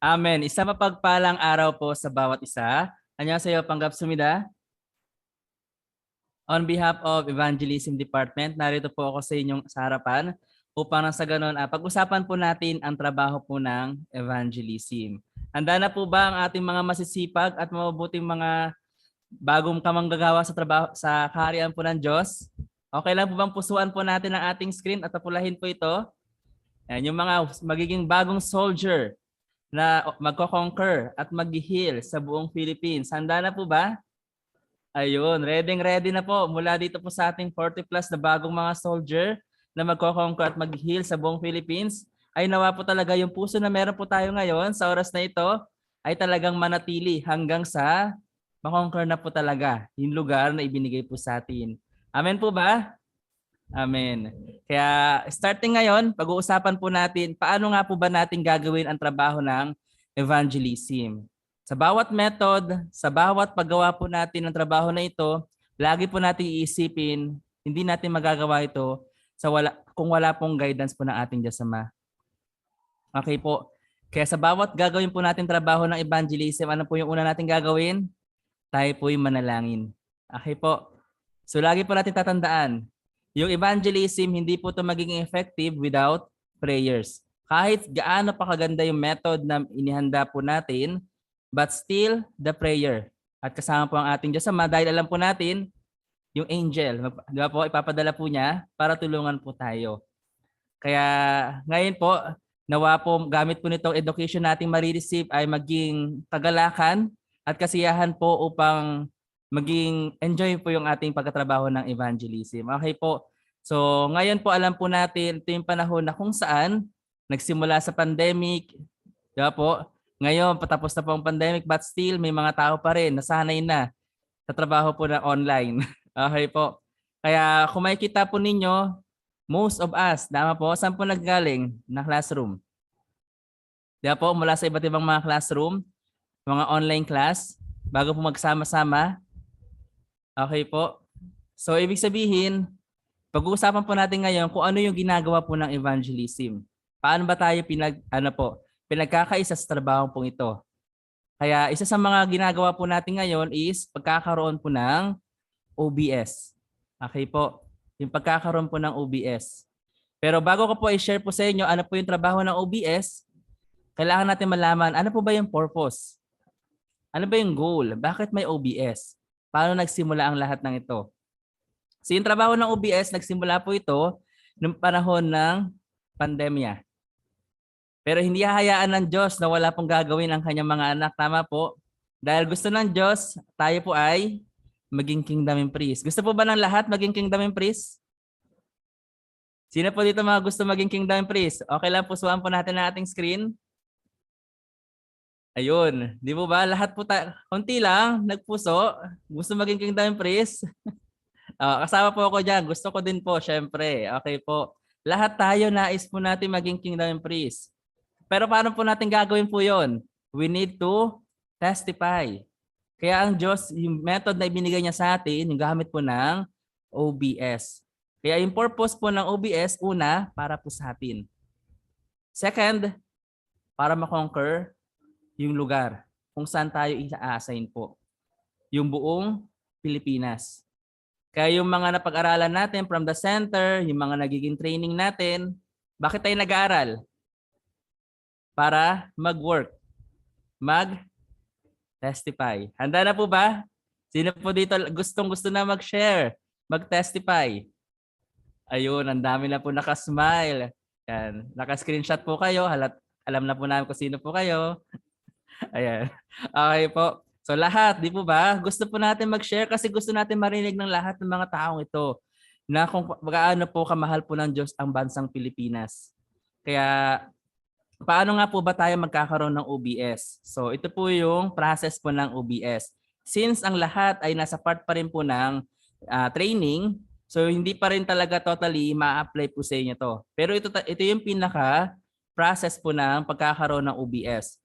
Amen. Isa mapagpalang araw po sa bawat isa. Annyeonghaseyo, Panggap-sumida. On behalf of Evangelism Department, narito po ako sa harapan upang nang sa ganun, pag-usapan po natin ang trabaho po ng evangelism. Handa na po ba ang ating mga masisipag at mabubuting mga bagong kamanggagawa sa trabaho sa kaharian po ng Diyos? Okay lang po bang pusuan po natin ang ating screen at tapulahin po ito? Yan, yung mga magiging bagong soldier na magko-conquer at mag-heal sa buong Philippines. Handa na po ba? Ayun, ready na po. Mula dito po sa ating 40 plus na bagong mga soldier na magko-conquer at mag-heal sa buong Philippines, ay nawa po talaga yung puso na meron po tayo ngayon sa oras na ito ay talagang manatili hanggang sa makonquer na po talaga yung lugar na ibinigay po sa atin. Amen po ba? Amen. Kaya starting ngayon, pag-uusapan po natin paano nga po ba natin gagawin ang trabaho ng evangelism. Sa bawat method, sa bawat paggawa po natin ng trabaho na ito, lagi po natin iisipin, hindi natin magagawa ito kung wala pong guidance po ng ating Diyos Ama. Okay po. Kaya sa bawat gagawin po natin trabaho ng evangelism, ano po yung una natin gagawin? Tayo po yung manalangin. Okay po. So lagi po natin tatandaan, yung evangelism, hindi po ito magiging effective without prayers. Kahit gaano pa kaganda yung method na inihanda po natin, but still the prayer. At kasama po ang ating Diyos Ama dahil alam po natin, yung angel, di ba po, ipapadala po niya para tulungan po tayo. Kaya ngayon po, nawa po gamit po nitong education nating marireceive ay maging kagalakan at kasiyahan po upang maging enjoy po yung ating pagtatrabaho ng evangelism. Okay po. So ngayon po alam po natin ito yung panahon na kung saan nagsimula sa pandemic. Diba po? Ngayon patapos na po ang pandemic but still may mga tao pa rin nasanay na sa trabaho po na online. Okay po. Kaya kung makikita po ninyo, most of us, tama po, saan po naggaling na classroom? Diba po, mula sa iba't ibang mga classroom, mga online class, bago po magsama-sama. Okay po. So, ibig sabihin, pag-uusapan po natin ngayon kung ano yung ginagawa po ng evangelism. Paano ba tayo pinagkakaisa sa trabaho pong ito? Kaya isa sa mga ginagawa po natin ngayon is pagkakaroon po ng OBS. Okay po. Yung pagkakaroon po ng OBS. Pero bago ko po i-share po sa inyo ano po yung trabaho ng OBS, kailangan natin malaman ano po ba yung purpose? Ano ba yung goal? Bakit may OBS? Paano nagsimula ang lahat ng ito? So yung trabaho ng OBS, nagsimula po ito noong panahon ng pandemya. Pero hindi hahayaan ng Diyos na wala pong gagawin ang kanyang mga anak. Tama po? Dahil gusto ng Diyos, tayo po ay maging kingdom and priest. Gusto po ba ng lahat maging kingdom and priest? Sino po dito mga gusto maging kingdom and priest? Okay lang, pusuan po natin ang ating screen. Ayun, di po ba? Lahat po tayo, konti lang, nagpuso, gusto maging kingdom and priest. Kasama po ako dyan, gusto ko din po, syempre. Okay po. Lahat tayo nais po natin maging kingdom and priest. Pero paano po natin gagawin po yon? We need to testify. Kaya ang Diyos, yung method na ibinigay niya sa atin, yung gamit po ng OBS. Kaya yung purpose po ng OBS, una, para po sa atin. Second, para makonquer yung lugar kung saan tayo i-assign po. Yung buong Pilipinas. Kaya yung mga napag-aralan natin from the center, yung mga nagiging training natin, bakit tayo nag-aaral? Para mag-work. Mag-testify. Handa na po ba? Sino po dito gustong-gusto na mag-share? Mag-testify? Ayun, ang dami na po nakasmile. Yan. Naka-screenshot po kayo. Alam na po namin kung sino po kayo. Ayan. Okay po. So lahat, di po ba? Gusto po natin mag-share kasi gusto natin marinig ng lahat ng mga taong ito na kung gaano po kamahal po ng Diyos ang bansang Pilipinas. Kaya paano nga po ba tayo magkakaroon ng OBS? So ito po yung process po ng OBS. Since ang lahat ay nasa part pa rin po ng training, so hindi pa rin talaga totally ma-apply po sa inyo to. Pero ito yung pinaka process po ng pagkakaroon ng OBS.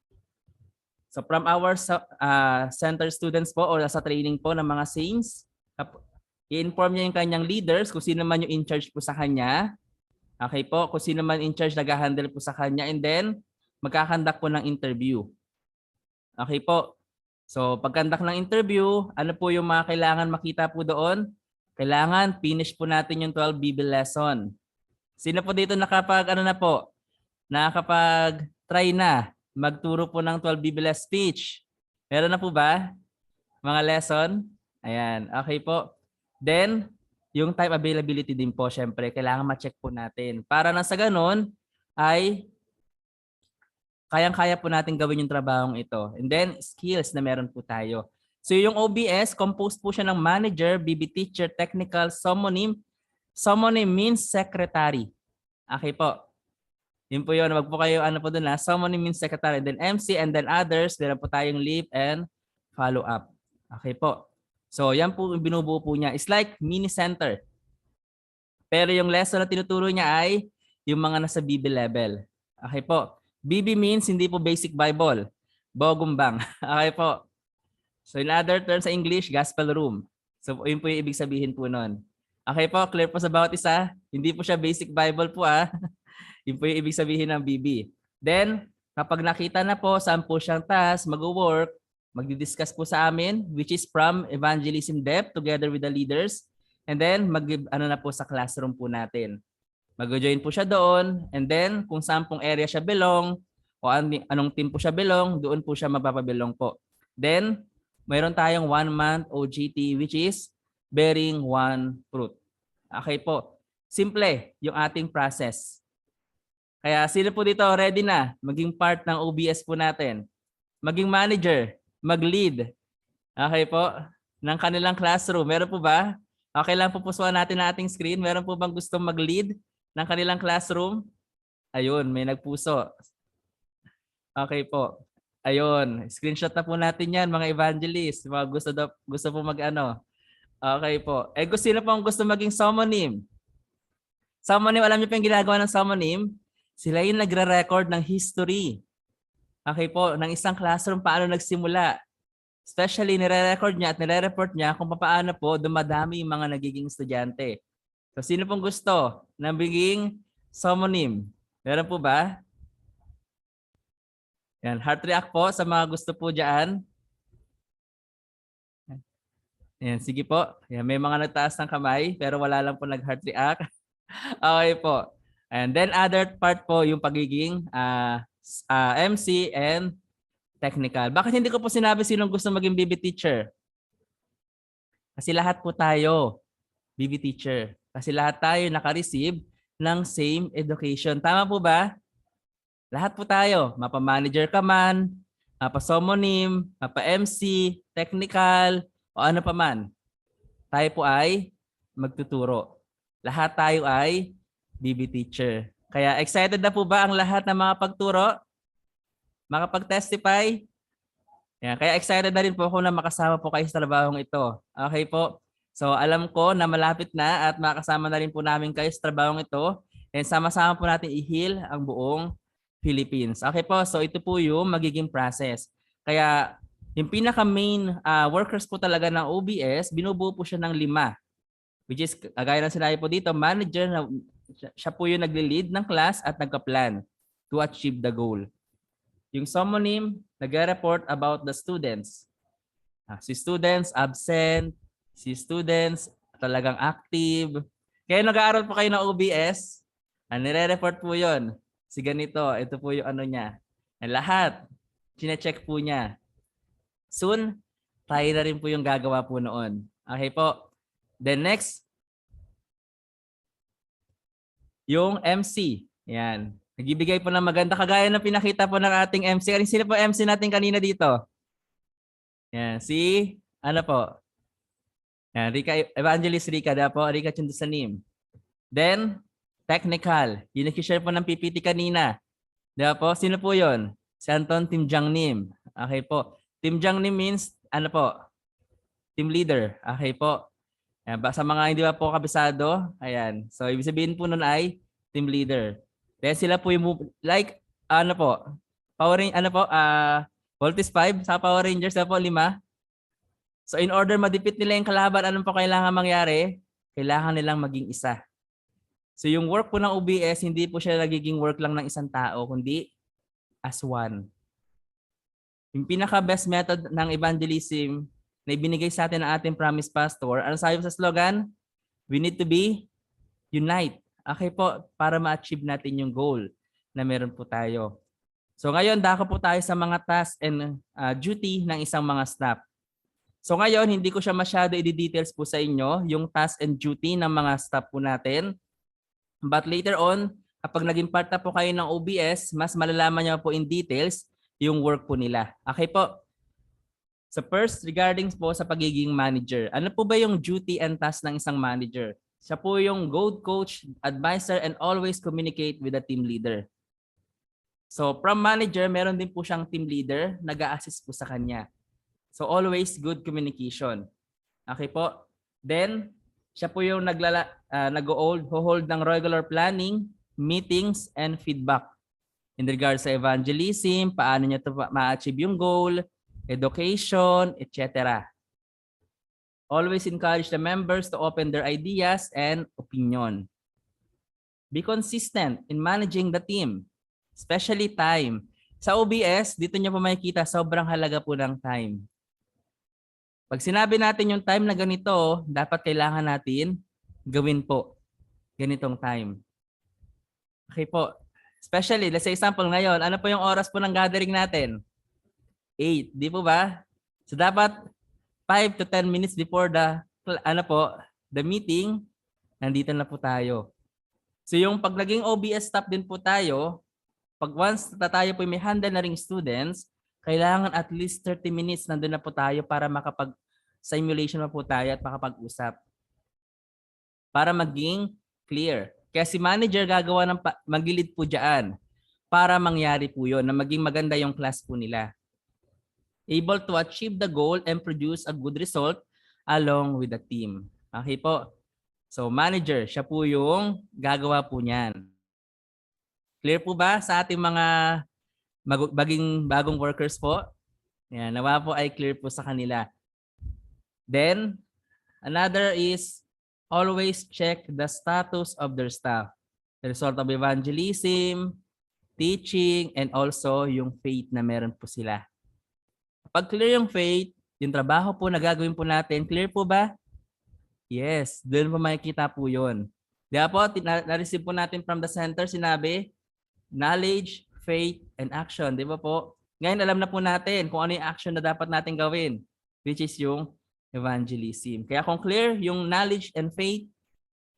So from our center students po or sa training po ng mga saints, i-inform niya yung kanyang leaders kung sino man yung in charge po sa kanya. Okay po, kung sino man in charge nag-handle po sa kanya. And then, magkakandak po ng interview. Okay po. So, pagkandak ng interview, ano po yung mga kailangan makita po doon? Kailangan finish po natin yung 12 BB lesson. Sino po dito nakapag-try na magturo po ng 12 BB speech? Meron na po ba? Mga lesson? Ayan, okay po. Then, yung time availability din po, syempre, kailangan ma-check po natin. Para na sa ganun, ay kayang-kaya po natin gawin yung trabahong ito. And then, skills na meron po tayo. So, yung OBS, composed po siya ng manager, BB teacher, technical, summoning. Summoning means secretary. Okay po. Yun po yun. Wag po kayo po dun na. Summoning means secretary. Then MC and then others. Meron po tayong leave and follow up. Okay po. So, yan po yung binubuo po niya. It's like mini center. Pero yung lesson na tinuturo niya ay yung mga nasa BB level. Okay po. BB means hindi po basic Bible. Bogumbang. Okay po. So in other terms sa English, gospel room. So yun po yung ibig sabihin po nun. Okay po, clear po sa bawat isa. Hindi po siya basic Bible po Yun po yung ibig sabihin ng BB. Then, kapag nakita na po saan po siyang task, mag-work, magdi-discuss po sa amin, which is from evangelism depth together with the leaders. And then, na po sa classroom po natin. Mag-join po siya doon. And then, kung saan pong area siya belong, o anong team po siya belong, doon po siya mapapabilong po. Then, mayroon tayong 1 month OJT, which is bearing one fruit. Okay po. Simple yung ating process. Kaya sino po dito ready na maging part ng OBS po natin? Maging manager, mag-lead. Okay po? Ng kanilang classroom. Meron po ba? Okay lang po pusuan natin na ating screen. Meron po bang gustong mag-lead ng kanilang classroom? Ayun, may nagpuso. Okay po. Ayun, screenshot na po natin yan mga evangelist. Mga gusto po mag-ano. Okay po. Sino po ang gusto maging summonim? Summonim, alam niyo po yung ginagawa ng summonim? Sila yung nagre-record ng history. Okay po, ng isang classroom paano nagsimula. Especially nire-record niya at nire-report niya kung paano po dumadami yung mga nagiging estudyante. So sino pong gusto na maging summonim? Meron po ba? Yan, heart react po sa mga gusto po dyan. Yan, sige po. Yan, may mga nagtaas ng kamay pero wala lang po nag-heart react. Okay po. And then other part po yung pagiging MC and technical. Bakit hindi ko po sinabi sinong gusto maging BB teacher? Kasi lahat po tayo BB teacher. Kasi lahat tayo naka-receive ng same education. Tama po ba? Lahat po tayo. Mapa-manager ka man, mapa-summonim, mapa-MC, technical, o ano pa man. Tayo po ay magtuturo. Lahat tayo ay BB teacher. Kaya excited na po ba ang lahat ng mga pagturo? Makapag-testify? Yan. Kaya excited na rin po ako na makasama po kayo sa trabahong ito. Okay po? So alam ko na malapit na at makasama na rin po namin kayo sa trabahong ito. And sama-sama po natin i-heal ang buong Philippines. Okay po, so ito po yung magiging process. Kaya yung pinaka-main workers po talaga ng OBS, binubuo po siya ng 5. Which is, gaya ng sinabi po dito, manager, siya po yung nagle-lead ng class at nagka-plan to achieve the goal. Yung summonim, nag-report about the students. Si students absent, si students talagang active. Kaya nag-aaral po kayo ng OBS, nire-report po yun. Si ganito, ito po yung ano niya. Lahat, chine-check po niya. Soon, tayo na rin po yung gagawa po noon. Okay po. Then next, yung MC. Yan. Nagbibigay po ng maganda kagaya ng pinakita po ng ating MC. Sino po MC natin kanina dito? Yan, si ano po? Yan, Evangelist Rica da po, Rica Chundusanim. Then technical. Yung nag-share po ng PPT kanina. Diba po? Sino po yun? Si Anton Timjangnim. Okay po. Timjangnim means ano po? Team leader. Okay po. Ayan, sa mga hindi pa po kabisado, ayan. So ibig sabihin po nun ay team leader. Then sila po yung like ano po? Voltes 5 sa Power Rangers na po 5. So in order madipit nila yung kalaban, anong po kailangan mangyari? Kailangan nilang maging isa. So yung work po ng OBS, hindi po siya nagiging work lang ng isang tao, kundi as one. Yung pinaka-best method ng evangelism na ibinigay sa atin ng ating promise pastor, ano sabi sa slogan? We need to be unite. Okay po, para ma-achieve natin yung goal na meron po tayo. So ngayon, dako po tayo sa mga tasks and duty ng isang mga staff. So ngayon, hindi ko siya masyado i-details po sa inyo, yung task and duty ng mga staff po natin. But later on, kapag naging part na po kayo ng OBS, mas malalaman niyo po in details yung work po nila. Okay po? So first, regarding po sa pagiging manager. Ano po ba yung duty and task ng isang manager? Siya po yung goal coach, advisor, and always communicate with the team leader. So from manager, meron din po siyang team leader, nag-a-assist po sa kanya. So always good communication. Okay po? Then, siya po yung nag-hold ng regular planning, meetings, and feedback. In regards sa evangelism, paano niya ito ma-achieve yung goal, education, etc. Always encourage the members to open their ideas and opinion. Be consistent in managing the team, especially time. Sa OBS, dito niyo po makikita, sobrang halaga po ng time. Pag sinabi natin yung time na ganito, dapat kailangan natin gawin po ganitong time. Okay po. Especially, let's say example ngayon, ano po yung oras po ng gathering natin? 8, di po ba? So dapat 5 to 10 minutes before the meeting, nandito na po tayo. So yung pag naging OBS staff din po tayo, pag once na tayo po may handle na ring students, kailangan at least 30 minutes nandun na po tayo para makapag-simulation na po tayo at makapag-usap. Para maging clear. Kaya si manager gagawa ng mag-lead po dyan para mangyari po yun, na maging maganda yung class po nila. Able to achieve the goal and produce a good result along with the team. Okay po? So manager, siya po yung gagawa po niyan. Clear po ba sa ating mga bagong workers po? Yan, nawa po ay clear po sa kanila. Then, another is always check the status of their staff. The result of evangelism, teaching, and also yung faith na meron po sila. Pag clear yung faith, yung trabaho po na gagawin po natin, clear po ba? Yes, doon po makikita po yun. Diba po, na-receive po natin from the center, sinabi, knowledge, faith, and action. Di ba po? Ngayon alam na po natin kung ano yung action na dapat natin gawin, which is yung evangelism. Kaya kung clear yung knowledge and faith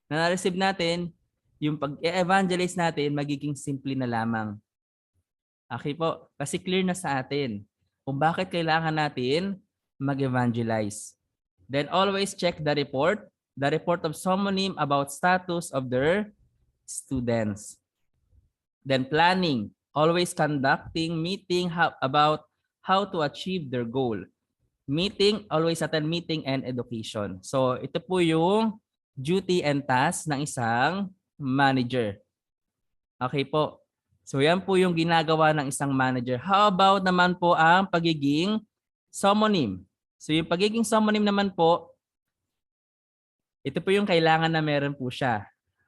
na na-receive natin, yung pag-evangelize natin, magiging simple na lamang. Okay po? Kasi clear na sa atin kung bakit kailangan natin mag-evangelize. Then always check the report of summoning about status of their students. Then planning, always conducting meeting about how to achieve their goal. Meeting, always attend meeting and education. So ito po yung duty and task ng isang manager. Okay po. So yan po yung ginagawa ng isang manager. How about naman po ang pagiging summoning? So yung pagiging summoning naman po, ito po yung kailangan na meron po siya.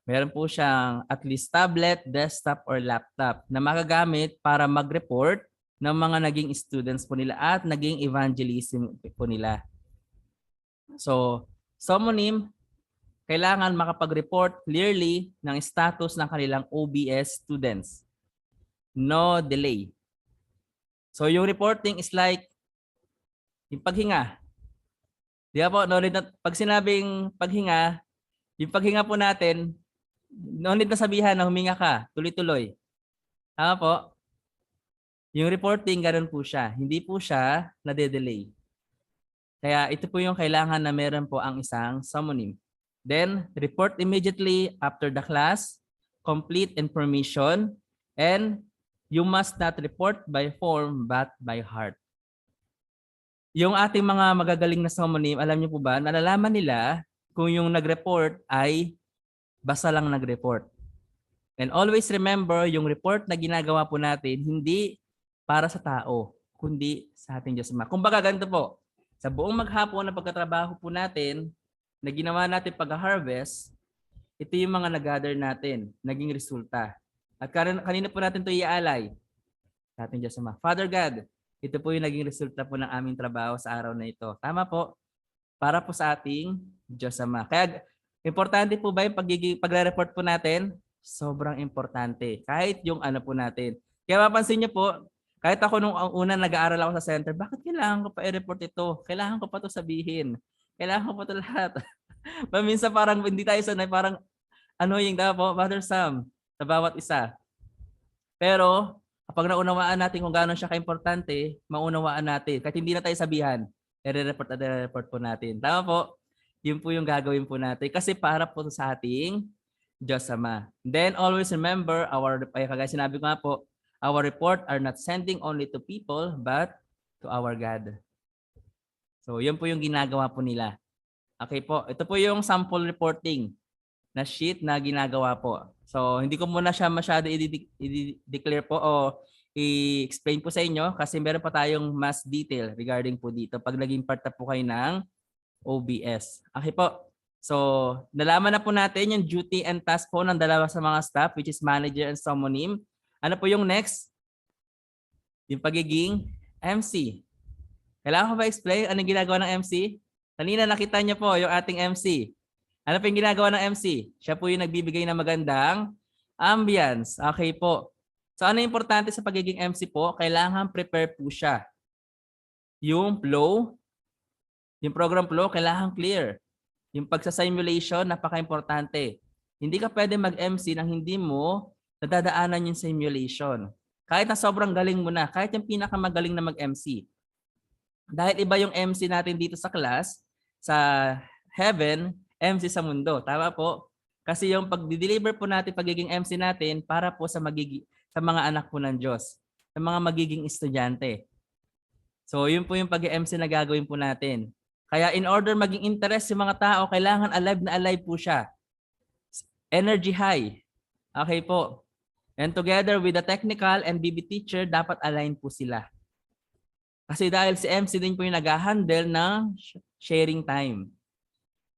Meron po siyang at least tablet, desktop, or laptop na magagamit para mag-report ng mga naging students po nila at naging evangelism po nila. So, summoning, kailangan makapag-report clearly ng status ng kanilang OBS students. No delay. So, yung reporting is like yung paghinga. Di ba po, pag sinabing paghinga, yung paghinga po natin, no need na sabihan na huminga ka, tuloy-tuloy. Tama po? Yung reporting, ganun po siya. Hindi po siya nade-delay. Kaya ito po yung kailangan na meron po ang isang summoning. Then, report immediately after the class, complete information, and you must not report by form but by heart. Yung ating mga magagaling na summoning, alam niyo po ba, nalalaman nila kung yung nag-report ay basta lang nag-report. And always remember, yung report na ginagawa po natin, hindi para sa tao, kundi sa ating Diyos Ama. Kumbaga ganito po, sa buong maghapon na pagkatrabaho po natin, na ginawa natin pag-harvest, ito yung mga nag-gather natin, naging resulta. At kanina po natin ito iaalay. sa ating Diyos Ama. Father God, ito po yung naging resulta po ng aming trabaho sa araw na ito. Tama po, para po sa ating Diyos Ama. Kaya importante po ba yung pagre-report po natin? Sobrang importante. Kahit yung ano po natin. Kaya mapansin niyo po, kahit ako nung una nag-aaral ako sa center, bakit kailangan ko pa i-report ito? Kailangan ko pa ito sabihin. Kailangan ko pa ito lahat. Minsan parang hindi tayo sanay, parang annoying daw po, Father Sam, sa bawat isa. Pero kapag naunawaan natin kung gaano siya kaimportante, maunawaan natin. Kahit hindi na tayo sabihan, i-report po natin. Tama po? Yun po yung gagawin po natin. Kasi para po sa ating Diyos Ama. Then always remember, kagaya sinabi ko nga po, our report are not sending only to people, but to our God. So yun po yung ginagawa po nila. Okay po, ito po yung sample reporting na sheet na ginagawa po. So hindi ko muna siya masyado i-declare po o i-explain po sa inyo kasi meron pa tayong mas detail regarding po dito pag naging part na po kayo ng OBS. Okay po. So nalaman na po natin yung duty and task po ng dalawa sa mga staff, which is manager and summonym. Ano po yung next? Yung pagiging MC. Kailangan ko ba explain anong ginagawa ng MC? Kanina nakita niyo po yung ating MC. Ano po yung ginagawa ng MC? Siya po yung nagbibigay ng magandang ambience. Okay po. So ano yung importante sa pagiging MC po? Kailangan prepare po siya. Yung flow, yung program flow, kailangan clear. Yung pagsa-simulation, napaka-importante. Hindi ka pwede mag-MC nang hindi mo nadadaanan yung simulation. Kahit na sobrang galing mo na, kahit yung pinakamagaling na mag-MC. Dahil iba yung MC natin dito sa class, sa heaven, MC sa mundo. Tama po? Kasi yung pag-deliver po natin, pagiging MC natin, para po sa mga anak po ng Diyos, sa mga magiging estudyante. So yun po yung pag-MC na gagawin po natin. Kaya in order maging interest yung mga tao, kailangan alive na alive po siya. Energy high. Okay po. And together with the technical and BB teacher, dapat align po sila. Kasi dahil si MC din po yung nag-handle ng sharing time.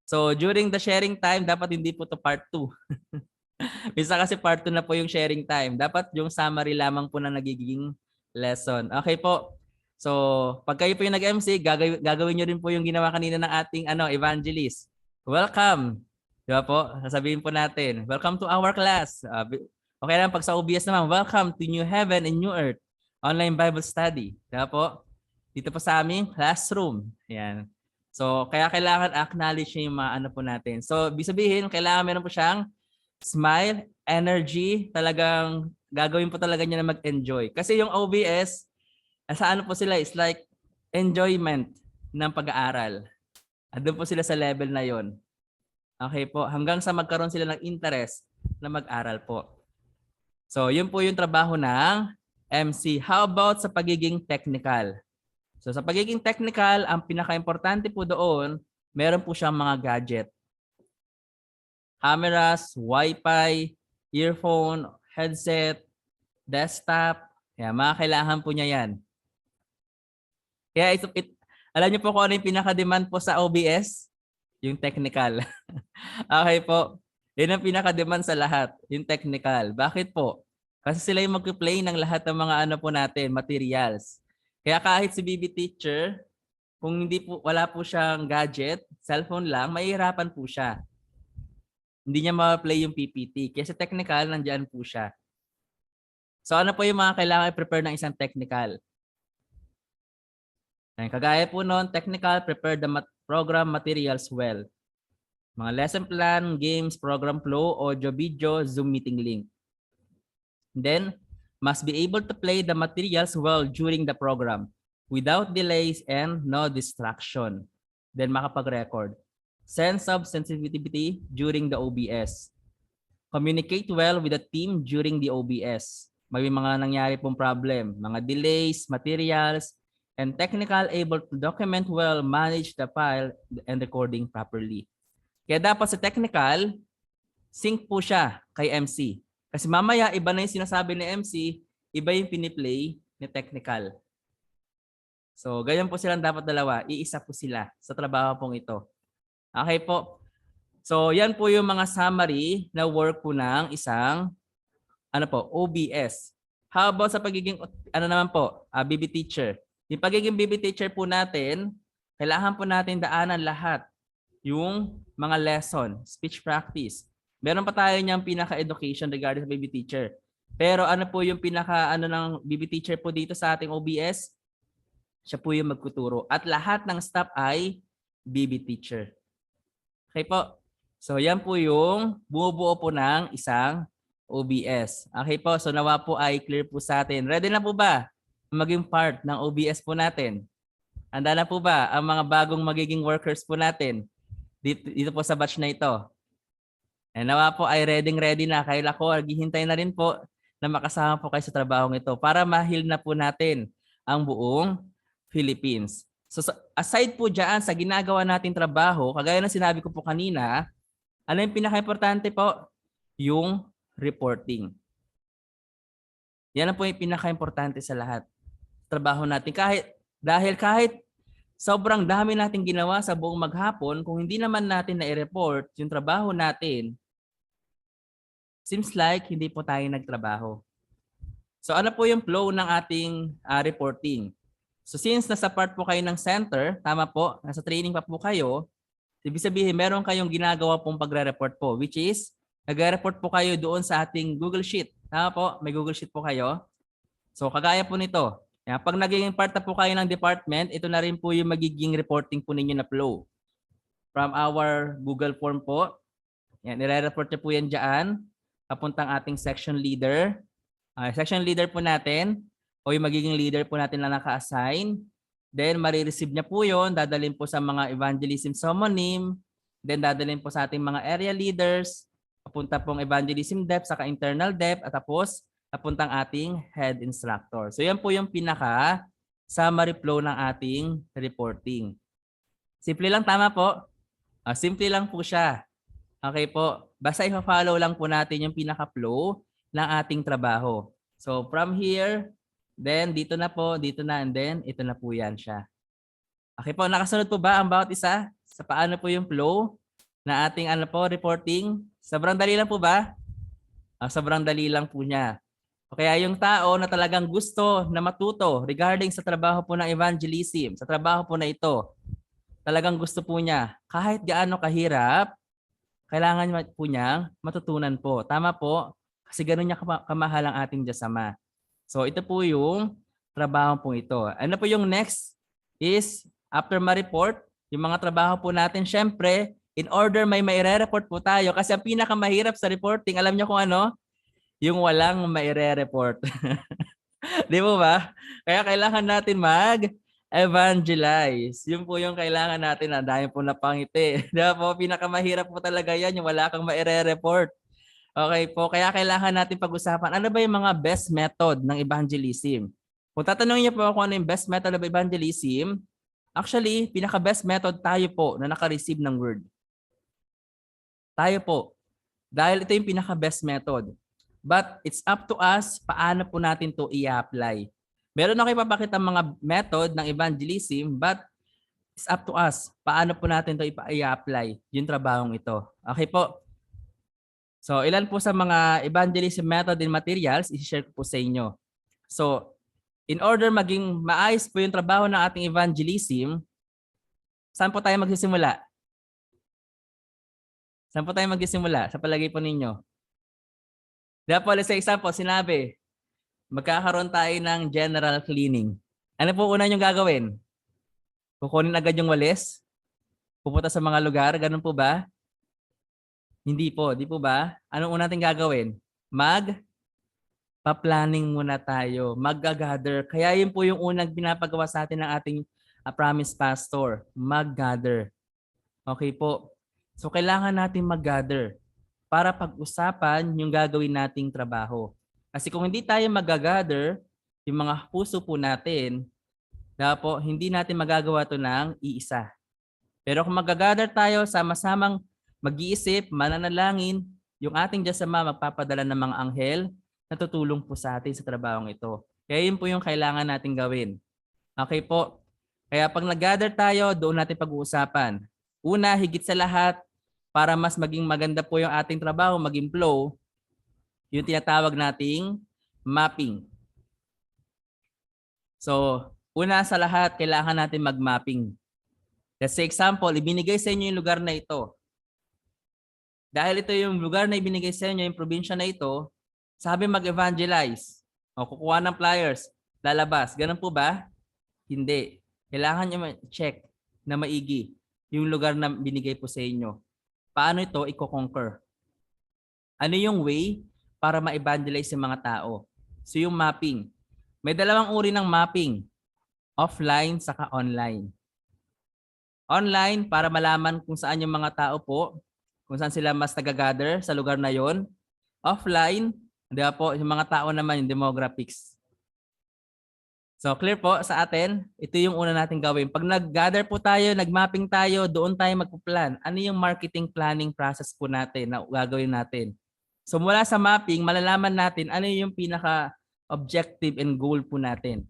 So during the sharing time, dapat hindi po to part 2. Bisa kasi part 2 na po yung sharing time. Dapat yung summary lamang po na nagiging lesson. Okay po. So pag kayo po yung nag-MC, gagawin nyo rin po yung ginawa kanina ng ating evangelist. Welcome. Di ba po? Sasabihin po natin, welcome to our class. Okay lang pag sa OBS naman, welcome to New Heaven and New Earth Online Bible Study. Di ba po? Dito po sa aming classroom. Ayan. So, kaya kailangan acknowledge niya yung mga po natin. So, ibig sabihin, kailangan meron po siyang smile, energy, talagang gagawin po talaga niya na mag-enjoy. Kasi yung OBS, sa po sila, is like enjoyment ng pag-aaral. Doon po sila sa level na yon. Okay po, hanggang sa magkaroon sila ng interest na mag-aral po. So, yun po yung trabaho ng MC. How about sa pagiging technical? So sa pagiging technical, ang pinaka-importante po doon, meron po siyang mga gadget. Cameras, Wi-Fi, earphone, headset, desktop. Kaya mga kailangan po niya yan. Kaya alam niyo po kung ano yung pinaka-demand po sa OBS? Yung technical. Okay po. Yun ang pinaka-demand sa lahat, yung technical. Bakit po? Kasi sila yung mag-play ng lahat ng mga po natin, materials. Kaya kahit si BB teacher, kung wala po siyang gadget, cellphone lang, mahihirapan po siya. Hindi niya ma-play yung PPT. Kasi technical, nandiyan po siya. So ano po yung mga kailangan i-prepare ng isang technical? Kagaya po noon, technical, prepare the program materials well. Mga lesson plan, games, program flow, audio, video, Zoom meeting link. Then, must be able to play the materials well during the program without delays and no distraction. Then makapag-record. Sense of sensitivity during the OBS. Communicate well with the team during the OBS. May mga nangyari pong problem, mga delays, materials, and technical able to document well, manage the file, and recording properly. Kaya dapat sa technical, sync po siya kay MC. Kasi mamaya, iba na yung sinasabi ni MC, iba yung piniplay ni technical. So, ganyan po silang dapat dalawa. Iisa po sila sa trabaho pong ito. Okay po. So, yan po yung mga summary na work po ng isang OBS. How about sa pagiging, ano naman po, BB teacher? Yung pagiging BB teacher po natin, kailangan po natin daanan lahat yung mga lesson, speech practice. Meron pa tayo niyang pinaka-education regarding sa BB teacher. Pero ano po yung pinaka-ano ng BB teacher po dito sa ating OBS? Siya po yung magkuturo. At lahat ng staff ay BB teacher. Okay po. So yan po yung bumubuo po ng isang OBS. Okay po. So nawa po ay clear po sa atin. Ready na po ba maging part ng OBS po natin? Handa na po ba ang mga bagong magiging workers po natin dito po sa batch na ito? And nawa po ay ready na. Kaya ko, naghihintay na rin po na makasama po kayo sa trabahong ito para ma-heal na po natin ang buong Philippines. So aside po dyan sa ginagawa nating trabaho, kagaya ng sinabi ko po kanina, ano yung pinaka-importante po? Yung reporting. Yan ang po yung pinaka-importante sa lahat. Trabaho natin. Dahil kahit sobrang dami natin ginawa sa buong maghapon, kung hindi naman natin na-report yung trabaho natin, seems like hindi po tayo nagtrabaho. So ano po yung flow ng ating reporting? So since nasa part po kayo ng center, tama po, nasa training pa po kayo, ibig sabihin meron kayong ginagawa pong pagre-report po, which is nagre-report po kayo doon sa ating Google Sheet. Tama po, may Google Sheet po kayo. So kagaya po nito, pag naging part na po kayo ng department, ito na rin po yung magiging reporting po ninyo na flow. From our Google form po, yan, nire-report niyo po yan dyan, papuntang ating section leader. Section leader po natin, o yung magiging leader po natin na naka-assign. Then, marireceive niya po yun. Dadalhin po sa mga evangelism summonim. Then, dadalhin po sa ating mga area leaders. Papunta pong evangelism dep, saka internal dep, at tapos, papuntang ating head instructor. So, yan po yung pinaka-summary flow ng ating reporting. Simple lang, tama po? Simple lang po siya. Okay po. Basta i-follow lang po natin yung pinaka-flow ng ating trabaho. So, from here, then dito na po, dito na, and then ito na po yan siya. Okay po, nakasunod po ba ang bawat isa sa paano po yung flow na ating reporting? Sobrang dali lang po ba? Sobrang dali lang po niya. Kaya yung tao na talagang gusto na matuto regarding sa trabaho po ng evangelism, sa trabaho po na ito, talagang gusto po niya, kahit gaano kahirap, kailangan po niya matutunan po. Tama po, kasi gano'n niya kamahal ang ating Diyos Ama. So ito po yung trabaho po ito. Ano po yung next is after ma-report, yung mga trabaho po natin, syempre, in order may maire-report po tayo kasi ang pinakamahirap sa reporting, alam niyo kung ano? Yung walang maire-report. Di mo ba? Kaya kailangan natin mag-evangelize. Yun po yung kailangan natin. Ang dami po napangiti. Di ba po? Pinakamahirap po talaga yan, yung wala kang maire-report. Okay po, kaya kailangan natin pag-usapan ano ba yung mga best method ng evangelism. Kung tatanungin niyo po ako ano yung best method of evangelism, actually, pinaka-best method tayo po na naka-receive ng word. Tayo po. Dahil ito yung pinaka-best method. But it's up to us paano po natin to i-apply. Meron ako ipapakita mga method ng evangelism, but it's up to us paano po natin to i-apply yung trabahong ito. Okay po. So, ilan po sa mga evangelism method and materials, i-share ko po sa inyo. So, in order maging maayos po yung trabaho ng ating evangelism, saan po tayo magsisimula? Saan po tayo magsisimula? Sa palagay po ninyo. Diba po, let's say example, sinabi, magkakaroon tayo ng general cleaning. Ano po una niyong gagawin? Kukunin agad yung walis? Pupunta sa mga lugar? Ganun po ba? Hindi po, di po ba? Anong una natin gagawin? Pa-planning muna tayo, mag-gather. Kaya yun po yung unang pinapagawa sa atin ng ating promise pastor, mag-gather. Okay po. So kailangan natin mag-gather para pag-usapan yung gagawin nating trabaho. Kasi kung hindi tayo mag-gather, yung mga puso po natin, po, hindi natin magagawa to ng iisa. Pero kung mag-gather tayo, sama-samang mag-iisip, mananalangin, yung ating Diyos Ama magpapadala ng mga anghel na tutulong po sa atin sa trabahong ito. Kaya yun po yung kailangan natin gawin. Okay po? Kaya pag nag-gather tayo, doon natin pag-uusapan. Una, higit sa lahat, para mas maging maganda po yung ating trabaho, maging flow, yung tinatawag nating mapping. So, una sa lahat, kailangan natin mag-mapping. Let's say example, ibinigay sa inyo yung lugar na ito. Dahil ito yung lugar na ibinigay sa inyo, yung probinsya na ito, sabi mag-evangelize. O kukuha ng flyers, lalabas. Ganun po ba? Hindi. Kailangan nyo check na maigi yung lugar na binigay po sa inyo. Paano ito i-conquer? Ano yung way para ma-evangelize yung mga tao? So yung mapping. May dalawang uri ng mapping. Offline saka online. Online para malaman kung saan yung mga tao po, kung saan sila mas nag-gather sa lugar na yon. Offline, di ba po, yung mga tao naman, yung demographics. So clear po sa atin, ito yung una natin gawin. Pag nag-gather po tayo, nag-mapping tayo, doon tayo magpo-plan. Ano yung marketing planning process po natin na gagawin natin? So mula sa mapping, malalaman natin ano yung pinaka-objective and goal po natin.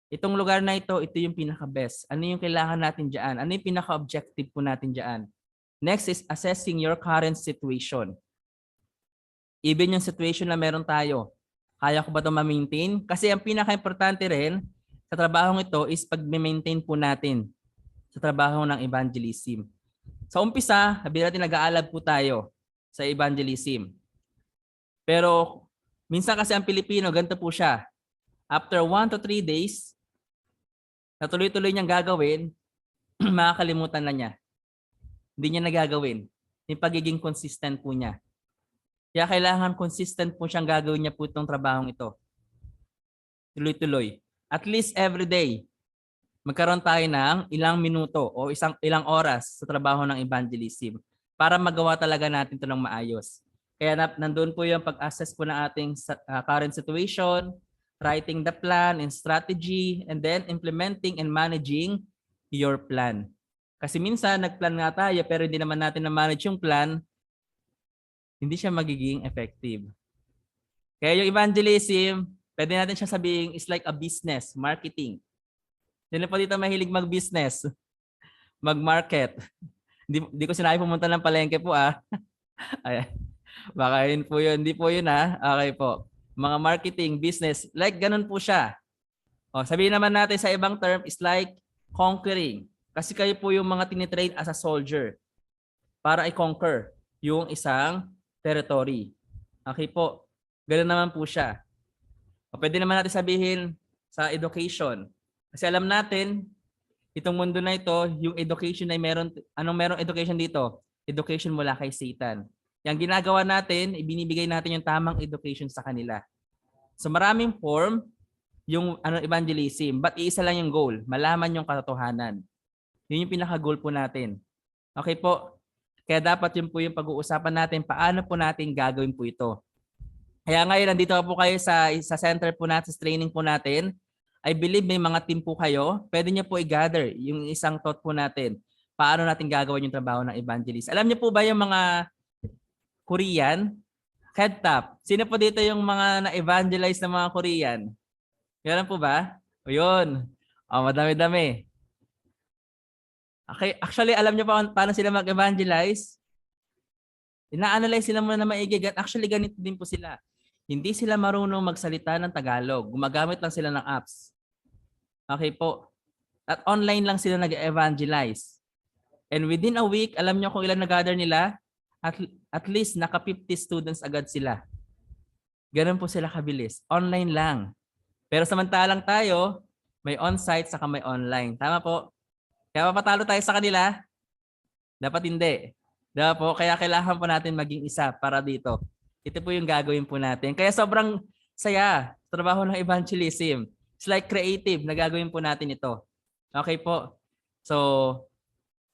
Itong lugar na ito yung pinaka-best. Ano yung kailangan natin dyan? Ano yung pinaka-objective po natin dyan? Next is assessing your current situation. Even yung situation na meron tayo. Kaya ko ba ito ma-maintain? Kasi ang pinaka-importante rin sa trabahong ito is pag-maintain po natin sa trabaho ng evangelism. Sa umpisa, sabihin natin nag-aalab po tayo sa evangelism. Pero minsan kasi ang Pilipino, ganito po siya. After 1 to 3 days, na tuloy-tuloy niyang gagawin, makakalimutan na niya. Hindi niya nagagawin. Yung pagiging consistent po niya. Kaya kailangan consistent po siyang gagawin niya po itong trabahong ito. Tuloy-tuloy. At least every day, magkaroon tayo ng ilang minuto o ilang oras sa trabaho ng evangelism para magawa talaga natin ito ng maayos. Kaya nandun po yung pag-assess po ng ating current situation, writing the plan and strategy, and then implementing and managing your plan. Kasi minsan nag-plan nga tayo pero hindi naman natin na-manage yung plan, hindi siya magiging effective. Kaya yung evangelism, pwede natin siya sabihin is like a business, marketing. Sino po dito mahilig mag-business? Mag-market. Hindi ko sinabi pumunta ng palengke po Ay, baka yun po yun. Hindi po yun Okay po. Mga marketing, business, like ganun po siya. O, sabihin naman natin sa ibang term is like conquering. Kasi kayo po yung mga tinitrain as a soldier para i-conquer yung isang territory. Okay po. Ganun naman po siya. O, pwede naman natin sabihin sa education. Kasi alam natin, itong mundo na ito, yung education ay merong education dito? Education mula kay Satan. Yung ginagawa natin, ibinibigay natin yung tamang education sa kanila. So maraming form yung evangelism, but iisa lang yung goal, malaman yung katotohanan. Yun yung pinaka-goal po natin. Okay po? Kaya dapat yun po yung pag-uusapan natin, paano po natin gagawin po ito. Kaya ngayon, nandito po kayo sa center po natin, sa training po natin. I believe may mga team po kayo. Pwede niyo po i-gather yung isang thought po natin. Paano natin gagawin yung trabaho ng evangelist. Alam niyo po ba yung mga Korean? Head top. Sino po dito yung mga na-evangelize ng mga Korean? Meron po ba? O yun. Madami-dami. Okay. Actually, alam niyo pa paano sila mag-evangelize? Ina-analyze sila muna na maigi. Actually, ganito din po sila. Hindi sila marunong magsalita ng Tagalog. Gumagamit lang sila ng apps. Okay po. At online lang sila nag-evangelize. And within a week, alam niyo kung ilan nag-gather nila? At least naka 50 students agad sila. Ganun po sila kabilis. Online lang. Pero samantalang tayo, may on-site saka may online. Tama po? Kaya mapatalo tayo sa kanila? Dapat hindi. Diba po? Kaya kailangan po natin maging isa para dito. Ito po yung gagawin po natin. Kaya sobrang saya. Trabaho ng evangelism. It's like creative na gagawin po natin ito. Okay po? So,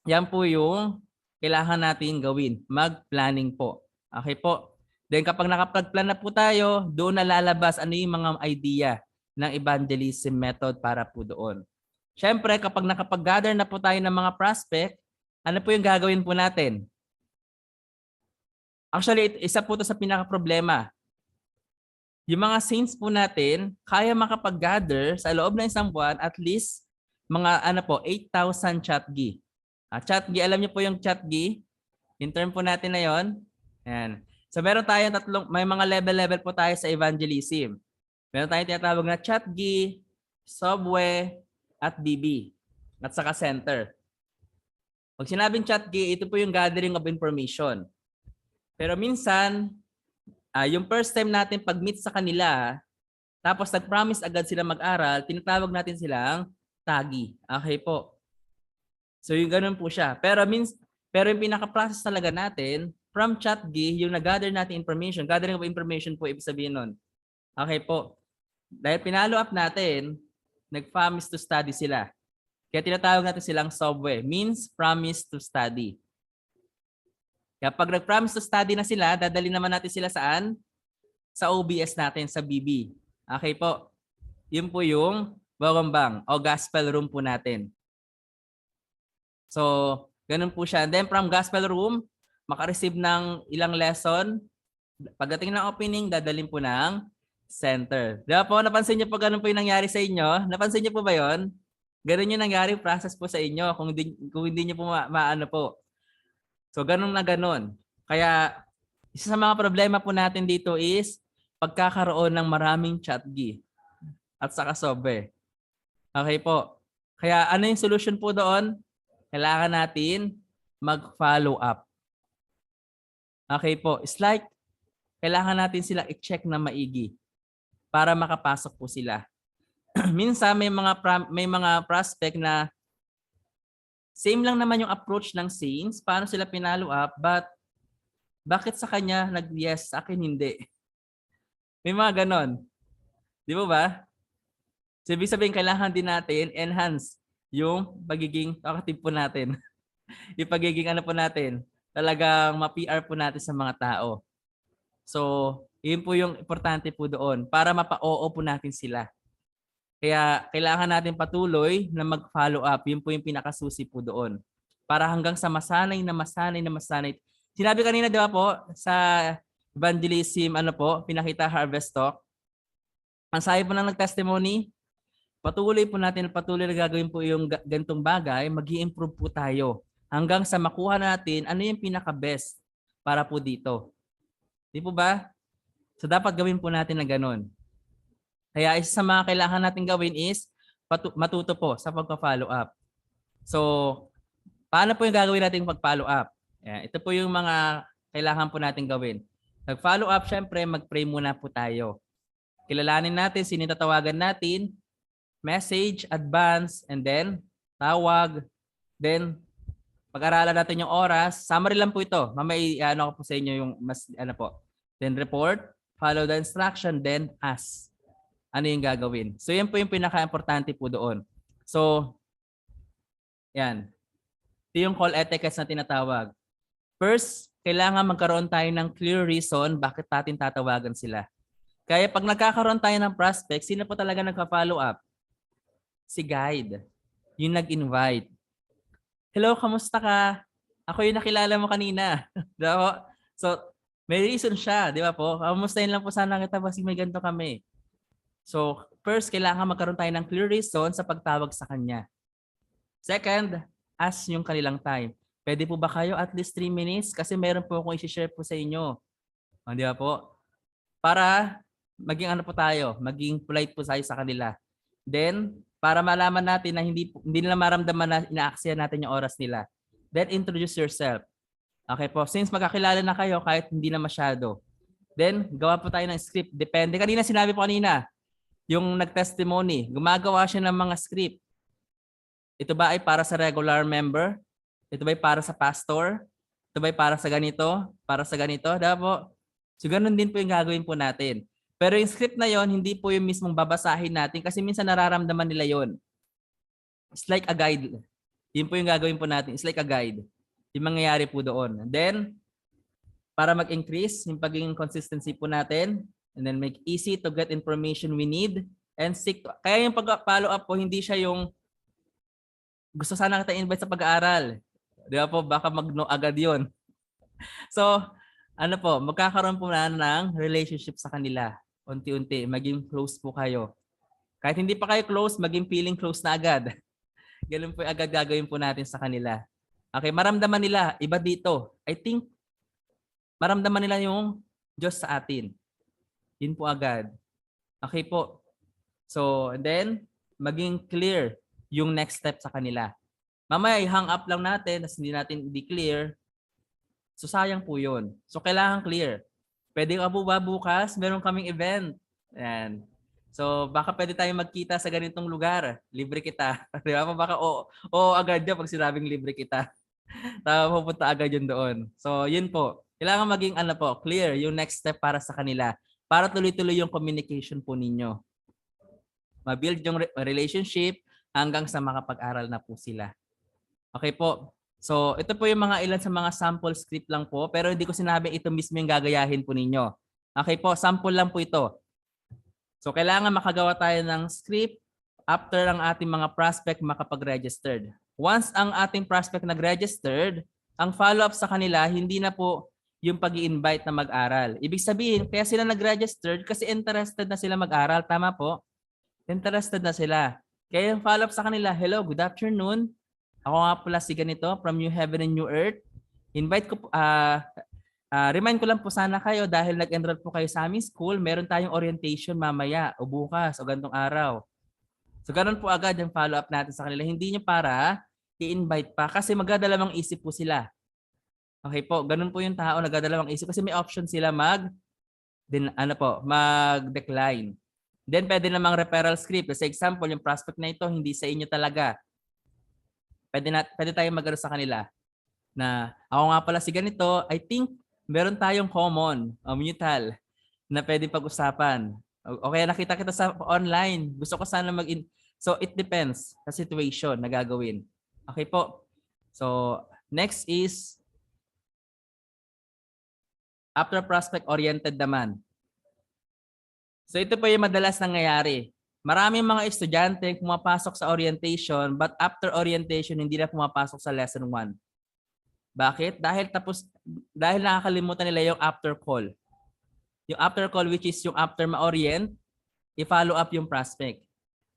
yan po yung kailangan natin gawin. Mag-planning po. Okay po? Then kapag nakapag-plan na po tayo, doon na lalabas ano yung mga idea ng evangelism method para po doon. Siyempre, kapag nakapag-gather na po tayo ng mga prospect, ano po yung gagawin po natin? Actually, isa po ito sa pinaka-problema. Yung mga saints po natin, kaya makapag-gather sa loob ng isang buwan at least mga 8,000 chatgi. Chatgi, alam niyo po yung chatgi? Yung term po natin na yon. Ayan. So meron tayong may mga level-level po tayo sa evangelism. Meron tayong tinatawag na chatgi, Subway, at BB. At saka center. Pag sinabing ChatG, ito po yung gathering of information. Pero minsan, yung first time natin pag-meet sa kanila, tapos nag-promise agad sila mag-aral, tinatawag natin silang tagi. Okay po. So yung ganun po siya. Pero yung pinaka-process talaga natin, from ChatG, yung nag-gather natin information, gathering of information po ibig sabihin nun. Okay po. Dahil pinalo up natin, nag-promise to study sila. Kaya tinatawag natin silang subway, means promise to study. Kaya pag nag-promise to study na sila, dadali naman natin sila saan? Sa OBS natin, sa BB. Okay po. Yun po yung Bawambang o gospel room po natin. So, ganun po siya. And then from gospel room, makareceive ng ilang lesson. Pagdating ng opening, dadalhin po ng center. Di ba po, napansin niyo po ganun po yung nangyari sa inyo? Napansin niyo po ba yon? Ganun yung nangyari process po sa inyo kung hindi niyo po maano po. So, ganun na ganun. Kaya, isa sa mga problema po natin dito is pagkakaroon ng maraming ChatG at saka Sobe. Okay po. Kaya ano yung solution po doon? Kailangan natin mag-follow up. Okay po. It's like, kailangan natin sila i-check na maigi para makapasok po sila. Minsan may mga prospect na same lang naman yung approach ng scenes, paano sila pinalo up, but bakit sa kanya nag-yes, sa akin hindi? May mga ganon. Di ba? So, ibig sabihin, kailangan din natin enhance yung pagiging talkative po natin. Yung pagiging ano po natin, talagang ma-PR po natin sa mga tao. So, yun po yung importante po doon para mapa-oo po natin sila. Kaya kailangan natin patuloy na mag-follow up. Yun po yung pinakasusi po doon. Para hanggang sa masanay. Sinabi kanina, di ba po, sa evangelism, pinakita harvest talk. Ang sabi po ng nag-testimony, patuloy na gagawin po yung gantong bagay, mag-i-improve po tayo. Hanggang sa makuha natin, ano yung pinaka-best para po dito. Di po ba? So dapat gawin po natin na ganun. Kaya isa sa mga kailangan natin gawin is matuto po sa pagpa-follow up. So, paano po yung gagawin natin pag-follow up? Ito po yung mga kailangan po natin gawin. Pag-follow up, syempre, mag-pray muna po tayo. Kilalanin natin, sino tatawagan natin, message, advance, and then tawag, then pag-aralan natin yung oras. Summary lang po ito. Mamaya ano ko po sa inyo yung mas ano po. Then report, follow the instruction, then ask. Ano yung gagawin? So yan po yung pinaka-importante po doon. So yan. Ito yung call etiquettes na tinatawag. First, kailangan magkaroon tayo ng clear reason bakit natin tatawagan sila. Kaya pag nagkakaroon tayo ng prospect, sino po talaga nagpa-follow up? Si guide. Yung nag-invite. Hello, kamusta ka? Ako yung nakilala mo kanina. Diba? So, may reason siya, di ba po? Kamustahin lang po sana kita kasi may ganito kami. So, first, kailangan magkaroon tayo ng clear reason sa pagtawag sa kanya. Second, ask yung kanilang time. Pwede po ba kayo at least 3 minutes? Kasi meron po akong i-share po sa inyo. Di ba po? Para maging ano po tayo, maging polite po tayo sa kanila. Then, para malaman natin na hindi nila maramdaman na ina-aksaya natin yung oras nila. Then, introduce yourself. Okay po. Since magkakilala na kayo kahit hindi na masyado. Then, gawa po tayo ng script. Depende. Kanina sinabi po kanina, yung nag-testimony, gumagawa siya ng mga script. Ito ba ay para sa regular member? Ito ba ay para sa pastor? Ito ba ay para sa ganito? Para sa ganito? Diba po? So, ganun din po yung gagawin po natin. Pero yung script na yon hindi po yung mismong babasahin natin kasi minsan nararamdaman nila yon. It's like a guide. Yun po yung gagawin po natin. It's like a guide. Yung mangyayari po doon. And then, para mag-increase yung pagiging consistency po natin, and then make easy to get information we need, and seek. Kaya yung pag-follow up po, hindi siya yung gusto sana kita invite sa pag-aaral. Di ba po? Baka mag-no agad yon. So, ano po, magkakaroon po na ng relationship sa kanila. Unti-unti, maging close po kayo. Kahit hindi pa kayo close, maging feeling close na agad. Ganun po agad gagawin po natin sa kanila. Okay, maramdaman nila, iba dito. I think, maramdaman nila yung Diyos sa atin. Yun po agad. Okay po. So, and then, maging clear yung next step sa kanila. Mamaya i-hang up lang natin, tapos hindi clear. So sayang po yun. So kailangan clear. Pwede ka po ba bukas? Meron kaming event. Ayan. So baka pwede tayong magkita sa ganitong lugar. Libre kita. Di ba? Baka oo agad yan pag sinabing libre kita. Tapos pupunta agad yun doon. So yun po. Kailangan maging clear yung next step para sa kanila. Para tuloy-tuloy yung communication po ninyo. Ma-build yung relationship hanggang sa makapag-aral na po sila. Okay po. So, ito po yung mga ilan sa mga sample script lang po, pero hindi ko sinabing ito mismo yung gagayahin po ninyo. Okay po, sample lang po ito. So, kailangan makagawa tayo ng script after ang ating mga prospect makapag-registered. Once ang ating prospect nag-registered, ang follow-up sa kanila, hindi na po yung pag-i-invite na mag-aral. Ibig sabihin, kaya sila nag-registered kasi interested na sila mag-aral. Tama po? Interested na sila. Kaya yung follow-up sa kanila, hello, good afternoon. Ako nga pala si ganito from New Heaven and New Earth. Invite ko, remind ko lang po sana kayo dahil nag-enroll po kayo sa aming school, meron tayong orientation mamaya o bukas o gantong araw. So ganun po agad yung follow-up natin sa kanila. Hindi nyo para i-invite pa kasi magdadalawang isip po sila. Okay po, ganun po yung tao, nagdadalawang isip kasi may option sila mag-decline. Then pwede namang referral script. Sa example, yung prospect na ito hindi sa inyo talaga. Pwede tayong mag-aro sa kanila na ako nga pala si ganito, I think meron tayong common, mutual na pwede pag-usapan. O kaya nakita kita sa online, gusto ko sana mag-in. So it depends sa situation na gagawin. Okay po. So next is after prospect oriented naman. So ito po yung madalas nangyayari. Maraming mga estudyante pumapasok sa orientation but after orientation hindi na pumapasok sa lesson 1. Bakit? Dahil nakakalimutan nila yung after call. Yung after call which is yung after ma-orient, i-follow up yung prospect.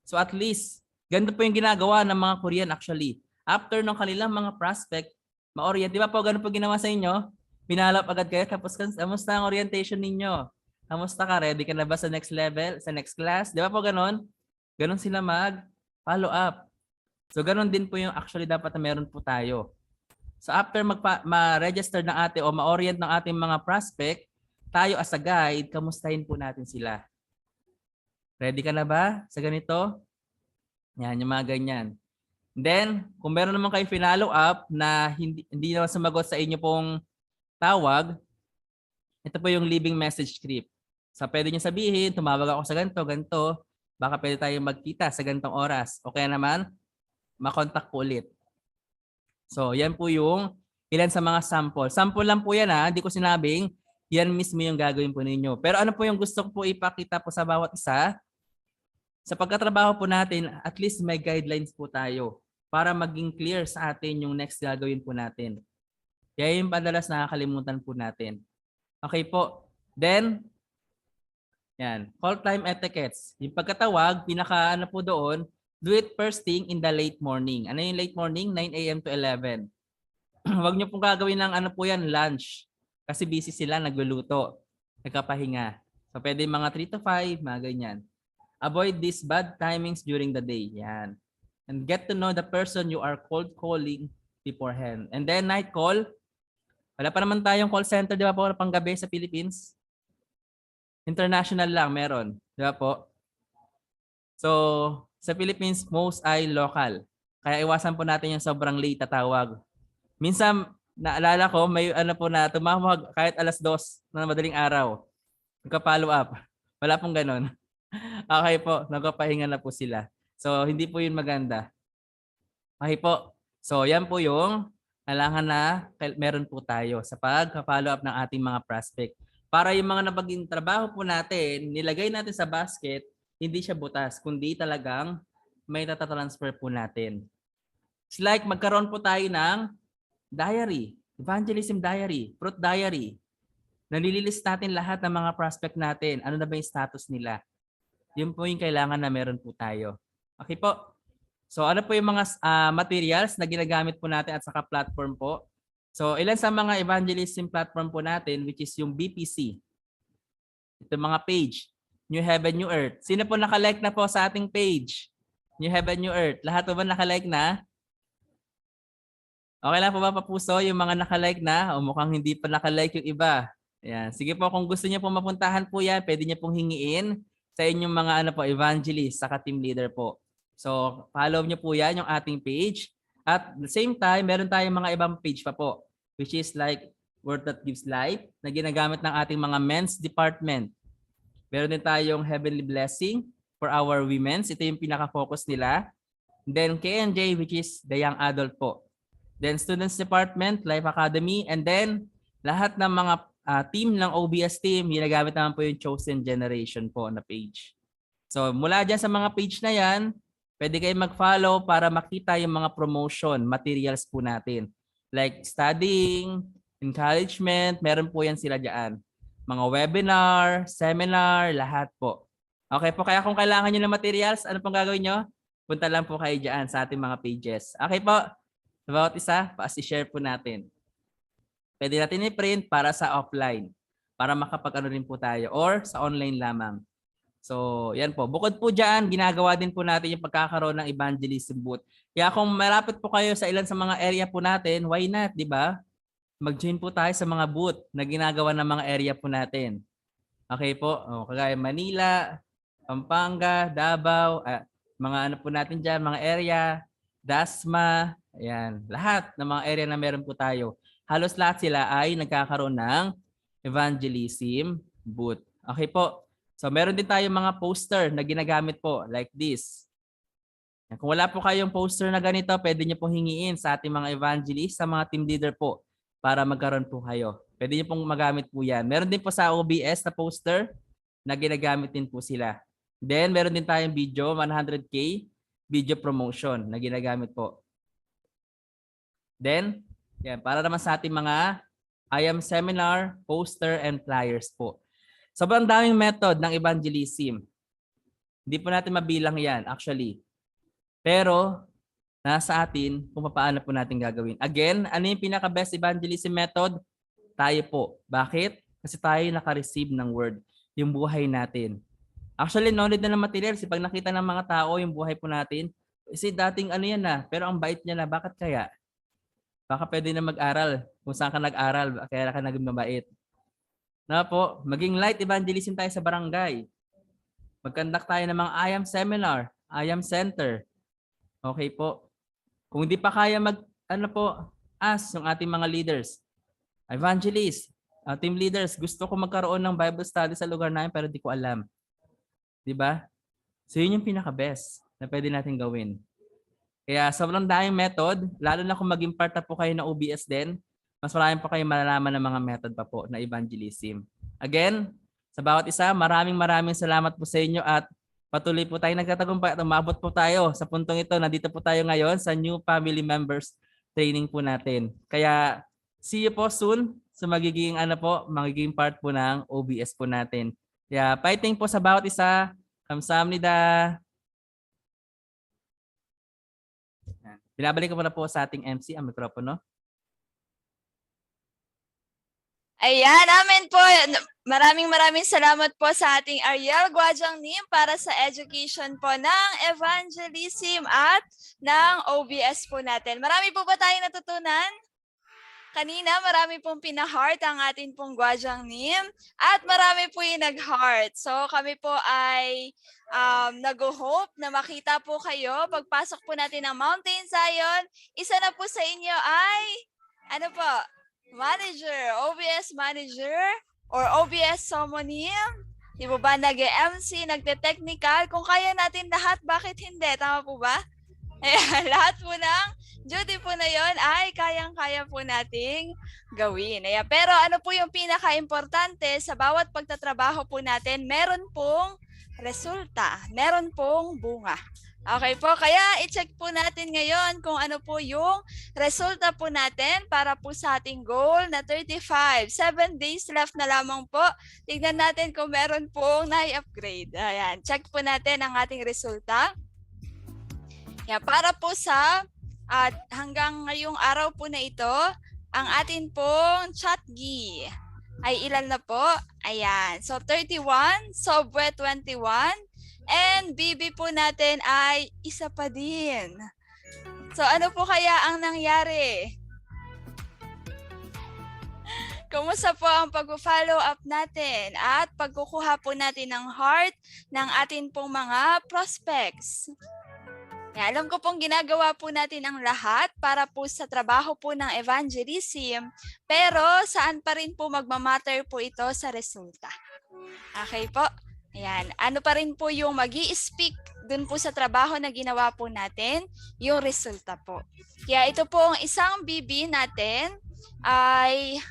So at least, ganito po yung ginagawa ng mga Korean actually. After ng kanilang mga prospect, ma-orient. Di ba po ganun po ginawa sa inyo? Pinalap agad kayo tapos kamusta ang orientation ninyo? Kamusta ka? Ready ka na ba sa next level? Sa next class? Di ba po ganon? Ganon sila mag-follow up. So ganon din po yung actually dapat na meron po tayo. So after ma-register ng o ma-orient ng ating mga prospect, tayo as a guide, kamustahin po natin sila. Ready ka na ba sa ganito? Yan, yung mga ganyan. Then, kung meron naman kayo finalo up na hindi naman sumagot sa inyo pong tawag, ito po yung leaving message script. So pwede nyo sabihin, tumawag ako sa ganito, baka pwede tayong magkita sa ganitong oras. O kaya naman, makontak po ulit. So yan po yung ilan sa mga sample. Sample lang po yan hindi ko sinabing yan mismo yung gagawin po ninyo. Pero ano po yung gusto ko po ipakita po sa bawat isa? Sa pagkatrabaho po natin, at least may guidelines po tayo para maging clear sa atin yung next gagawin po natin. Kaya yung madalas nakakalimutan po natin. Okay po. Then, yan. Call time etiquettes. Yung pagkatawag, po doon, do it first thing in the late morning. Ano yung late morning? 9 a.m. to 11. Huwag nyo pong gagawin ng lunch. Kasi busy sila, nagluluto, nagkapahinga. So pwede mga 3 to 5, mga ganyan. Avoid these bad timings during the day. Yan. And get to know the person you are cold calling beforehand. And then night call. Wala pa naman tayong call center, di ba po, panggabi sa Philippines? International lang meron. Di ba po? So, sa Philippines, most ay local. Kaya iwasan po natin yung sobrang late na tawag. Minsan, naalala ko, may po na tumawag kahit 2:00 na madaling araw. Nagka-follow up. Wala pong ganun. Okay po, nagpapahinga na po sila. So, hindi po yun maganda. Okay po. So, yan po yung kailangan na meron po tayo sa pag-follow up ng ating mga prospect. Para yung mga nabaging trabaho po natin, nilagay natin sa basket, hindi siya butas, kundi talagang may tatatransfer po natin. It's like magkaroon po tayo ng diary, evangelism diary, fruit diary. Nalilist natin lahat ng mga prospect natin. Ano na ba yung status nila? Yun po yung kailangan na meron po tayo. Okay po. So ano po yung mga materials na ginagamit po natin at saka platform po? So ilan sa mga evangelism platform po natin which is yung BPC. Ito mga page. New Heaven, New Earth. Sino po nakalike na po sa ating page? New Heaven, New Earth. Lahat po ba nakalike na? Okay lang po ba papuso yung mga nakalike na o mukhang hindi pa nakalike yung iba? Ayan. Sige po, kung gusto niyo po mapuntahan po yan, pwede niyo pong hingiin sa inyong mga evangelist saka team leader po. So, follow niyo po yan yung ating page. At the same time, meron tayong mga ibang page pa po, which is like Word That Gives Life na ginagamit ng ating mga men's department. Meron din tayong Heavenly Blessing for our women's. Ito yung pinaka-focus nila. Then KNJ, which is the young adult po. Then Students Department, Life Academy, and then lahat ng mga team ng OBS team, ginagamit naman po yung Chosen Generation po na page. So mula dyan sa mga page na yan, pwede kayo mag-follow para makita yung mga promotion materials po natin. Like studying, encouragement, meron po yan sila dyan. Mga webinar, seminar, lahat po. Okay po, kaya kung kailangan nyo ng materials, ano pong gagawin nyo? Punta lang po kayo dyan sa ating mga pages. Okay po. Bawat isa, pa-share po natin. Pwede natin i-print para sa offline. Para makapag-ano rin po tayo. Or sa online lamang. So, yan po. Bukod po dyan, ginagawa din po natin yung pagkakaroon ng evangelism booth. Kaya kung malapit po kayo sa ilan sa mga area po natin, why not, di ba? Mag-join po tayo sa mga booth na ginagawa ng mga area po natin. Okay po. Kagaya Manila, Pampanga, Davao, mga po natin dyan, mga area, Dasma, ayan, lahat ng mga area na meron po tayo. Halos lahat sila ay nagkakaroon ng evangelism booth. Okay po. So meron din tayong mga poster na ginagamit po like this. Kung wala po kayong poster na ganito, pwede nyo pong hingiin sa ating mga evangelist, sa mga team leader po para magkaroon po kayo. Pwede nyo pong magamit po yan. Meron din po sa OBS na poster na ginagamit din po sila. Then meron din tayong video, 100K video promotion na ginagamit po. Then, yan, para naman sa ating mga IAM seminar, poster, and flyers po. Sobrang daming method ng evangelism. Hindi po natin mabilang yan actually. Pero, nasa atin kung paano po natin gagawin. Again, ano yung pinaka-best evangelism method? Tayo po. Bakit? Kasi tayo naka-receive ng word, yung buhay natin. Actually, no need na ng materials. Pag nakita ng mga tao yung buhay po natin, kasi dating ano yan na, pero ang bait niya na, bakit kaya? Baka pwede na mag-aral. Kung saan ka nag-aral, kaya ka naging mabait. Na po, maging light evangelism tayo sa barangay. Mag-conduct tayo ng mga IAM seminar, IAM center. Okay po. Kung hindi pa kaya ask yung ating mga leaders. Evangelist, team leaders, gusto ko magkaroon ng Bible study sa lugar namin pero di ko alam. Diba? So yun yung pinaka-best na pwede natin gawin. Kaya sobrang daming method, lalo na kung maging part na po kayo ng OBS din, mas marami pa kayong malalaman ng mga method pa po na evangelism. Again, sa bawat isa, maraming salamat po sa inyo at patuloy po tayo nagtatagumpay at umabot po tayo sa puntong ito. Nandito po tayo ngayon sa new family members training po natin. Kaya see you po soon sa magiging part po ng OBS po natin. Kaya fighting po sa bawat isa. Kamsahamnida. Binabalik ko na po sa ating MC ang mikropono. Ayan, amen po. Maraming salamat po sa ating Ariel Guajang Nim para sa education po ng evangelism at ng OBS po natin. Marami po ba tayong natutunan? Kanina, marami pong pina-heart ang atin pong Guajang Nim at marami po yung nag-heart. So kami po ay nag-hope na makita po kayo. Pagpasok po natin ng Mountain Zion, isa na po sa inyo ay, manager, OBS manager, or OBS summoning. Di ba nag-MC, nagte-technical? Kung kaya natin lahat, bakit hindi? Tama po ba? Ayan, lahat po ng duty po na yon ay kayang-kaya po nating gawin. Ayan, pero ano po yung pinaka-importante sa bawat pagtatrabaho po natin, meron pong resulta, meron pong bunga. Okay po, kaya i-check po natin ngayon kung ano po yung resulta po natin para po sa ating goal na 35. 7 days left na lamang po. Tignan natin kung meron pong na-upgrade. Ayan, check po natin ang ating resulta. Yan, para po sa hanggang ngayong araw po na ito, ang atin pong ChatGi ay ilan na po? Ayan. So 31, Sobwe 21, And BB po natin ay isa pa din. So ano po kaya ang nangyari? Kumusta po ang pag-follow up natin at pagkukuha po natin ng heart ng atin pong mga prospects? Alam ko pong ginagawa po natin ang lahat para po sa trabaho po ng evangelism, pero saan pa rin po magmamatter po ito sa resulta? Okay po? Ayan. Ano pa rin po yung magi-speak dun po sa trabaho na ginawa po natin? Yung resulta po. Kaya ito po ang isang BB natin ay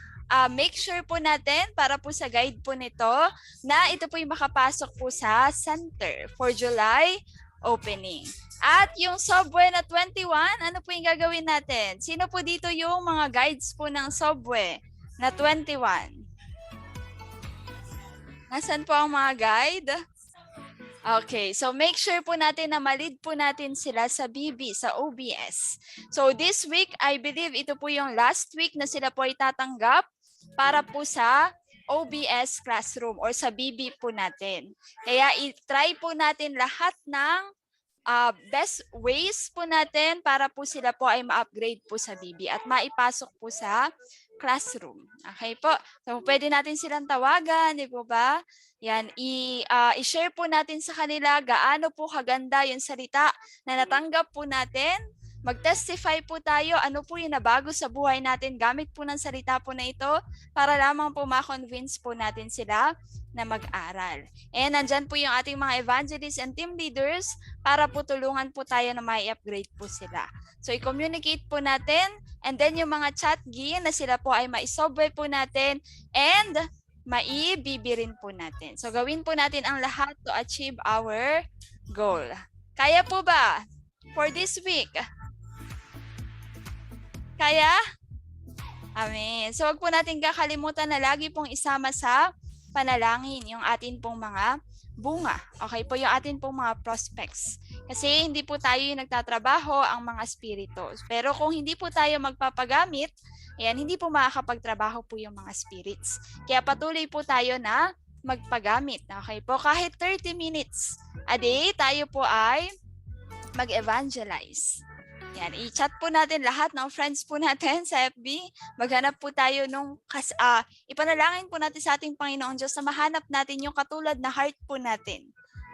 make sure po natin para po sa guide po nito na ito po yung makapasok po sa center for July opening. At yung Subway na 21, ano po yung gagawin natin? Sino po dito yung mga guides po ng Subway na 21? Nasaan po ang mga guide? Okay, so make sure po natin na malid po natin sila sa BB, sa OBS. So this week, I believe ito po yung last week na sila po ay tatanggap para po sa OBS classroom or sa BB po natin. Kaya i-try po natin lahat ng best ways po natin para po sila po ay ma-upgrade po sa BB at maipasok po sa classroom. Okay po? So pwede natin silang tawagan, di po ba? Yan, i-share po natin sa kanila gaano po kaganda yung salita na natanggap po natin. Mag-testify po tayo ano po yung nabago sa buhay natin gamit po ng salita po na ito para lamang po ma-convince po natin sila na mag-aral. And nandyan po yung ating mga evangelists and team leaders para po tulungan po tayo na mai-upgrade po sila. So i-communicate po natin and then yung mga chat na sila po ay maisobwe po natin and maibibirin po natin. So gawin po natin ang lahat to achieve our goal. Kaya po ba for this week? Kaya? Amen. So wag po natin kakalimutan na lagi pong isama sa panalangin yung atin pong mga bunga. Okay po, yung atin pong mga prospects. Kasi hindi po tayo yung nagtatrabaho ang mga spiritos. Pero kung hindi po tayo magpapagamit, ayan, hindi po makakapagtrabaho po yung mga spirits. Kaya patuloy po tayo na magpagamit. Okay po, kahit 30 minutes a day, tayo po ay mag-evangelize. Yan, i-chat po natin lahat ng friends po natin sa FB. Maghanap po tayo nung, ipanalangin po natin sa ating Panginoong Diyos na mahanap natin yung katulad na heart po natin.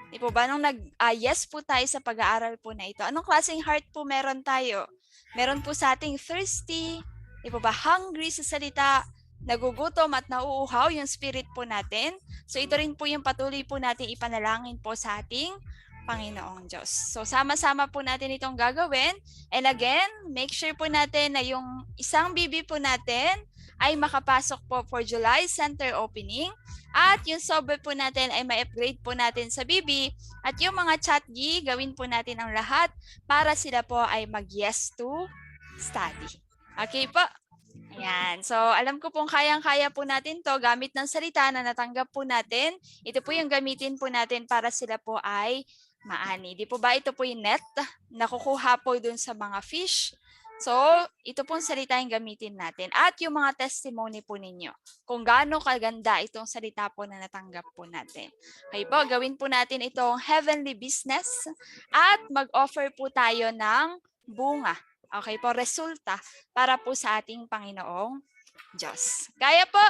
Di po ba? Nung yes po tayo sa pag-aaral po na ito, anong klaseng heart po meron tayo? Meron po sa ating thirsty, di po ba? Hungry sa salita, nagugutom at nauuhaw yung spirit po natin. So ito rin po yung patuloy po natin ipanalangin po sa ating Panginoong Diyos. So sama-sama po natin itong gagawin. And again, make sure po natin na yung isang BB po natin ay makapasok po for July center opening. At yung Subway po natin ay ma-upgrade po natin sa BB. At yung mga chat gawin po natin ang lahat para sila po ay mag-yes to study. Okay po? Ayan. So, alam ko pong kayang-kaya po natin to gamit ng salita na natanggap po natin. Ito po yung gamitin po natin para sila po ay maani. Di po ba ito po yung net? Nakukuha po dun sa mga fish. So, ito pong salita yung gamitin natin. At yung mga testimony po ninyo. Kung gaano kaganda itong salita po na natanggap po natin. Okay po, gawin po natin itong heavenly business. At mag-offer po tayo ng bunga. Okay po, resulta para po sa ating Panginoong Diyos. Kaya po?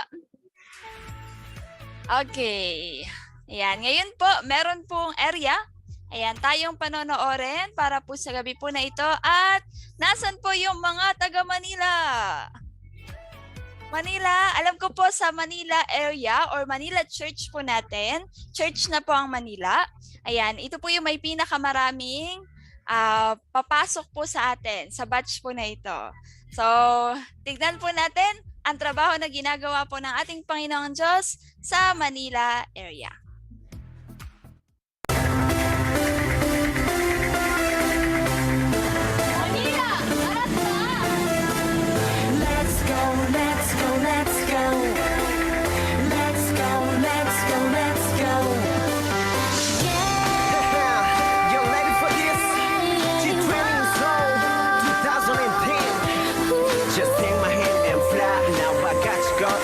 Okay. Ayan, ngayon po, meron pong area. Ayan, tayong panonoorin para po sa gabi po na ito. At nasan po yung mga taga Manila? Manila, alam ko po sa Manila area or Manila Church po natin. Church na po ang Manila. Ayan, ito po yung may pinakamaraming papasok po sa atin sa batch po na ito. So, tignan po natin ang trabaho na ginagawa po ng ating Panginoong Diyos sa Manila area.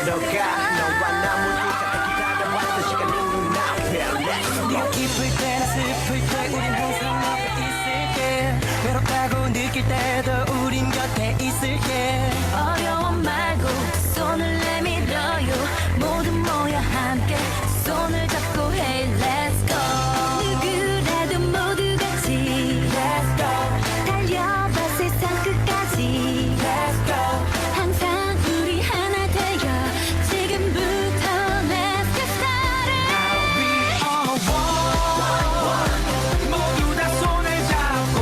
너가 너와 나 모두가 기다려왔던 시간이 누나 기쁠 때나 슬플 때 우린 항상 옆에 있을게 외롭다고 느낄 때도 우린 곁에 있을게 어려워 말고 손을 내밀어요 모두 모여 함께 손을 잡고 hey let's go 누구라도 모두 같이 Let's go 달려봐 세상 끝까지 Let's go 항상 우리 하나 되어 지금부터 let's get started We are one 모두 다 손을 잡고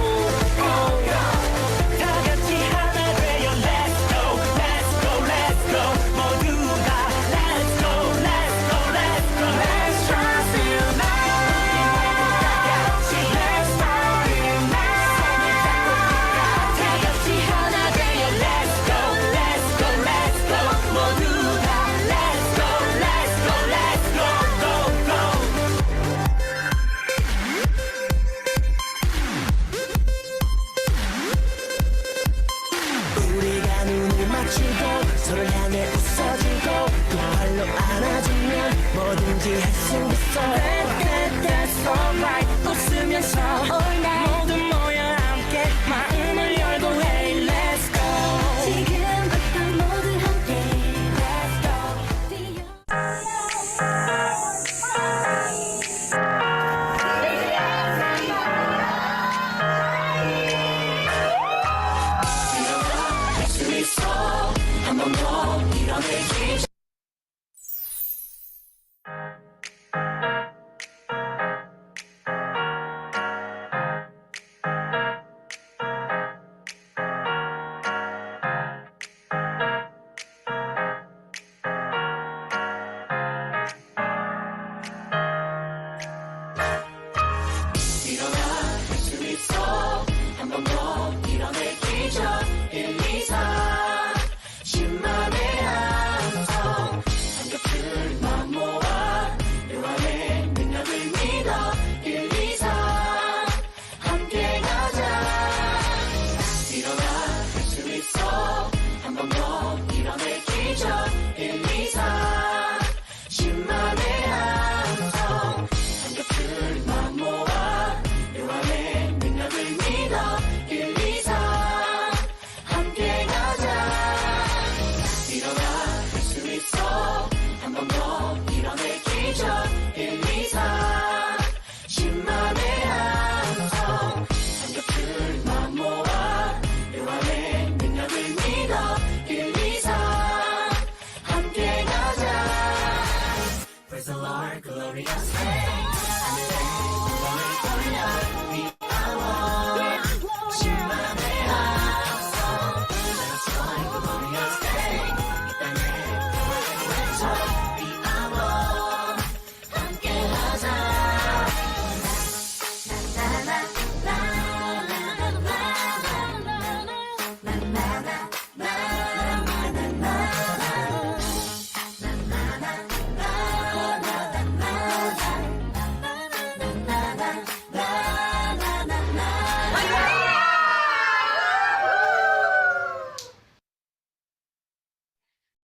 다 같이 하나 되어 Let's go Let's go Let's go 모두 다 Let's go Let's go Let's go Let's try still now Let's party now 다 같이 하나 되어 Let's go Let's go Let's go 모두 다 Let's go Let's go Let's go go go 우리가 눈을 맞추고 서로 향해 웃어주고 두 팔로 안아주면 뭐든지 할 수 있어 That's alright 웃으면서 all night 모두 모여 함께 마음을 열고 Hey let's go 지금부터 모두 함께 let's go 뛰어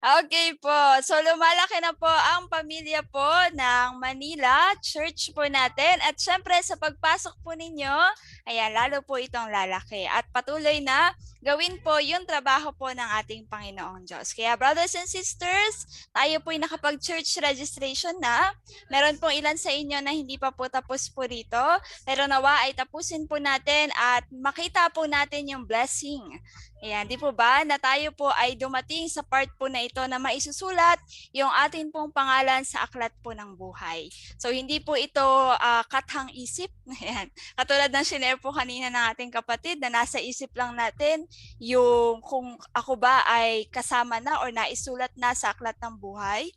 Okay po. So lumalaki na po ang pamilya po ng Manila Church po natin. At syempre sa pagpasok po ninyo, ayan, lalo po itong lalaki. At patuloy na gawin po yung trabaho po ng ating Panginoong Diyos. Kaya brothers and sisters, tayo po'y nakapag-church registration na. Meron pong ilan sa inyo na hindi pa po tapos po rito. Pero nawa ay tapusin po natin at makita po natin yung blessing. Ayan, di po ba na tayo po ay dumating sa part po na ito na maisusulat yung atin pong pangalan sa aklat po ng buhay. So hindi po ito kathang isip. Ayan. Katulad ng shinare po kanina ng ating kapatid na nasa isip lang natin yung kung ako ba ay kasama na or naisulat na sa aklat ng buhay.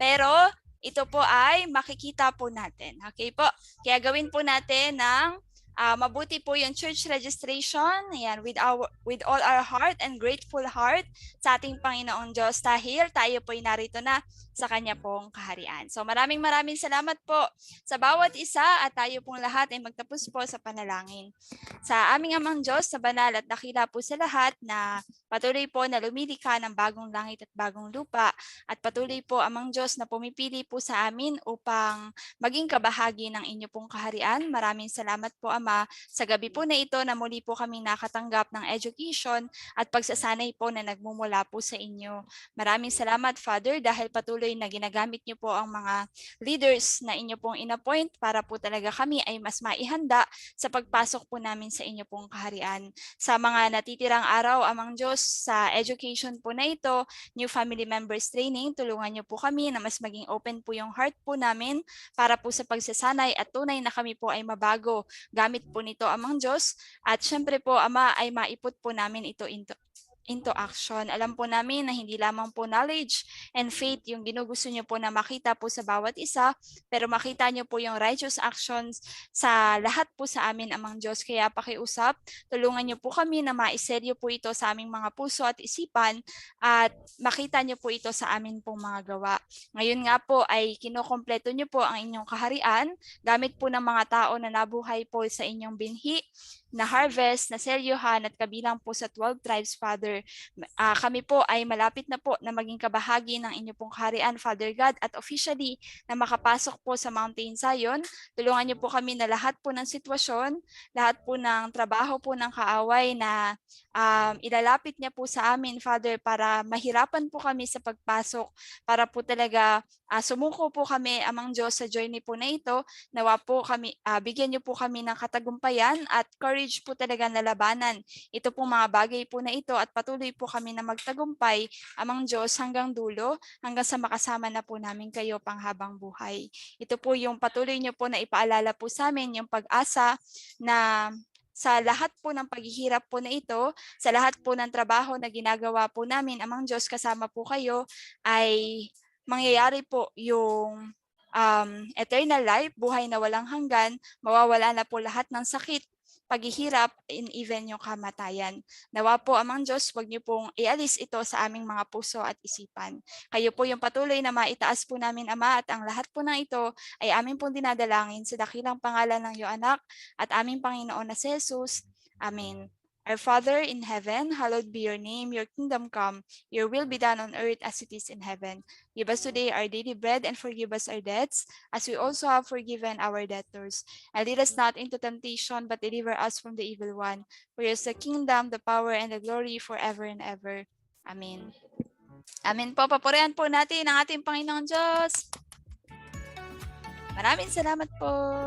Pero ito po ay makikita po natin. Okay po? Kaya gawin po natin ng mabuti po yung church registration. Ayan, with all our heart and grateful heart sa ating Panginoong Diyos dahil tayo po'y narito na sa Kanya pong kaharian. So maraming salamat po sa bawat isa at tayo pong lahat ay magtapos po sa panalangin. Sa aming Amang Diyos na banal at dakila po sa lahat na patuloy po na lumilikha ng bagong langit at bagong lupa at patuloy po Amang Diyos na pumipili po sa amin upang maging kabahagi ng inyo pong kaharian. Maraming salamat po Ama sa gabi po na ito na muli po kami nakatanggap ng education at pagsasanay po na nagmumula po sa inyo. Maraming salamat Father dahil patuloy na ginagamit niyo po ang mga leaders na inyo pong inappoint para po talaga kami ay mas maihanda sa pagpasok po namin sa inyo pong kaharian. Sa mga natitirang araw, Amang Diyos, sa education po na ito, new family members training, tulungan niyo po kami na mas maging open po yung heart po namin para po sa pagsasanay at tunay na kami po ay mabago. Gamit po nito, Amang Diyos, at syempre po, Ama, ay maiput po namin ito into action. Alam po namin na hindi lamang po knowledge and faith yung ginugusto niyo po na makita po sa bawat isa, pero makita niyo po yung righteous actions sa lahat po sa amin, Amang Diyos. Kaya pakiusap, tulungan niyo po kami na maiseryo po ito sa aming mga puso at isipan at makita niyo po ito sa amin pong mga gawa. Ngayon nga po ay kinukompleto niyo po ang inyong kaharian gamit po ng mga tao na nabuhay po sa inyong binhi, na harvest, na seryohan at kabilang po sa 12 tribes, Father. Kami po ay malapit na po na maging kabahagi ng inyo pong kaharian, Father God, at officially na makapasok po sa Mountain Zion. Tulungan niyo po kami na lahat po ng sitwasyon, lahat po ng trabaho po ng kaaway na ilalapit niya po sa amin, Father, para mahirapan po kami sa pagpasok, para po talaga sumuko po kami, Amang Diyos, sa journey po na ito. Nawa po kami, bigyan niyo po kami ng katagumpayan at courage po talaga na labanan ito pong mga bagay po na ito at patuloy po kami na magtagumpay, Amang Diyos, hanggang dulo, hanggang sa makasama na po namin kayo panghabang buhay. Ito po yung patuloy niyo po na ipaalala po sa amin, yung pag-asa na sa lahat po ng paghihirap po na ito, sa lahat po ng trabaho na ginagawa po namin, Amang Diyos, kasama po kayo, ay mangyayari po yung eternal life, buhay na walang hanggan, mawawala na po lahat ng sakit, paghihirap, and even yung kamatayan. Nawa po, Amang Diyos, huwag niyo pong ialis ito sa aming mga puso at isipan. Kayo po yung patuloy na maitaas po namin, Ama, at ang lahat po ng ito ay aming pong dinadalangin sa dakilang pangalan ng iyong anak at aming Panginoon na si Jesus. Amen. Our Father in heaven, hallowed be your name, your kingdom come, your will be done on earth as it is in heaven. Give us today our daily bread and forgive us our debts, as we also have forgiven our debtors. And lead us not into temptation, but deliver us from the evil one. For yours is the kingdom, the power, and the glory forever and ever. Amen. Amen po. Papurihan po natin ang ating Panginoong Diyos. Maraming salamat po.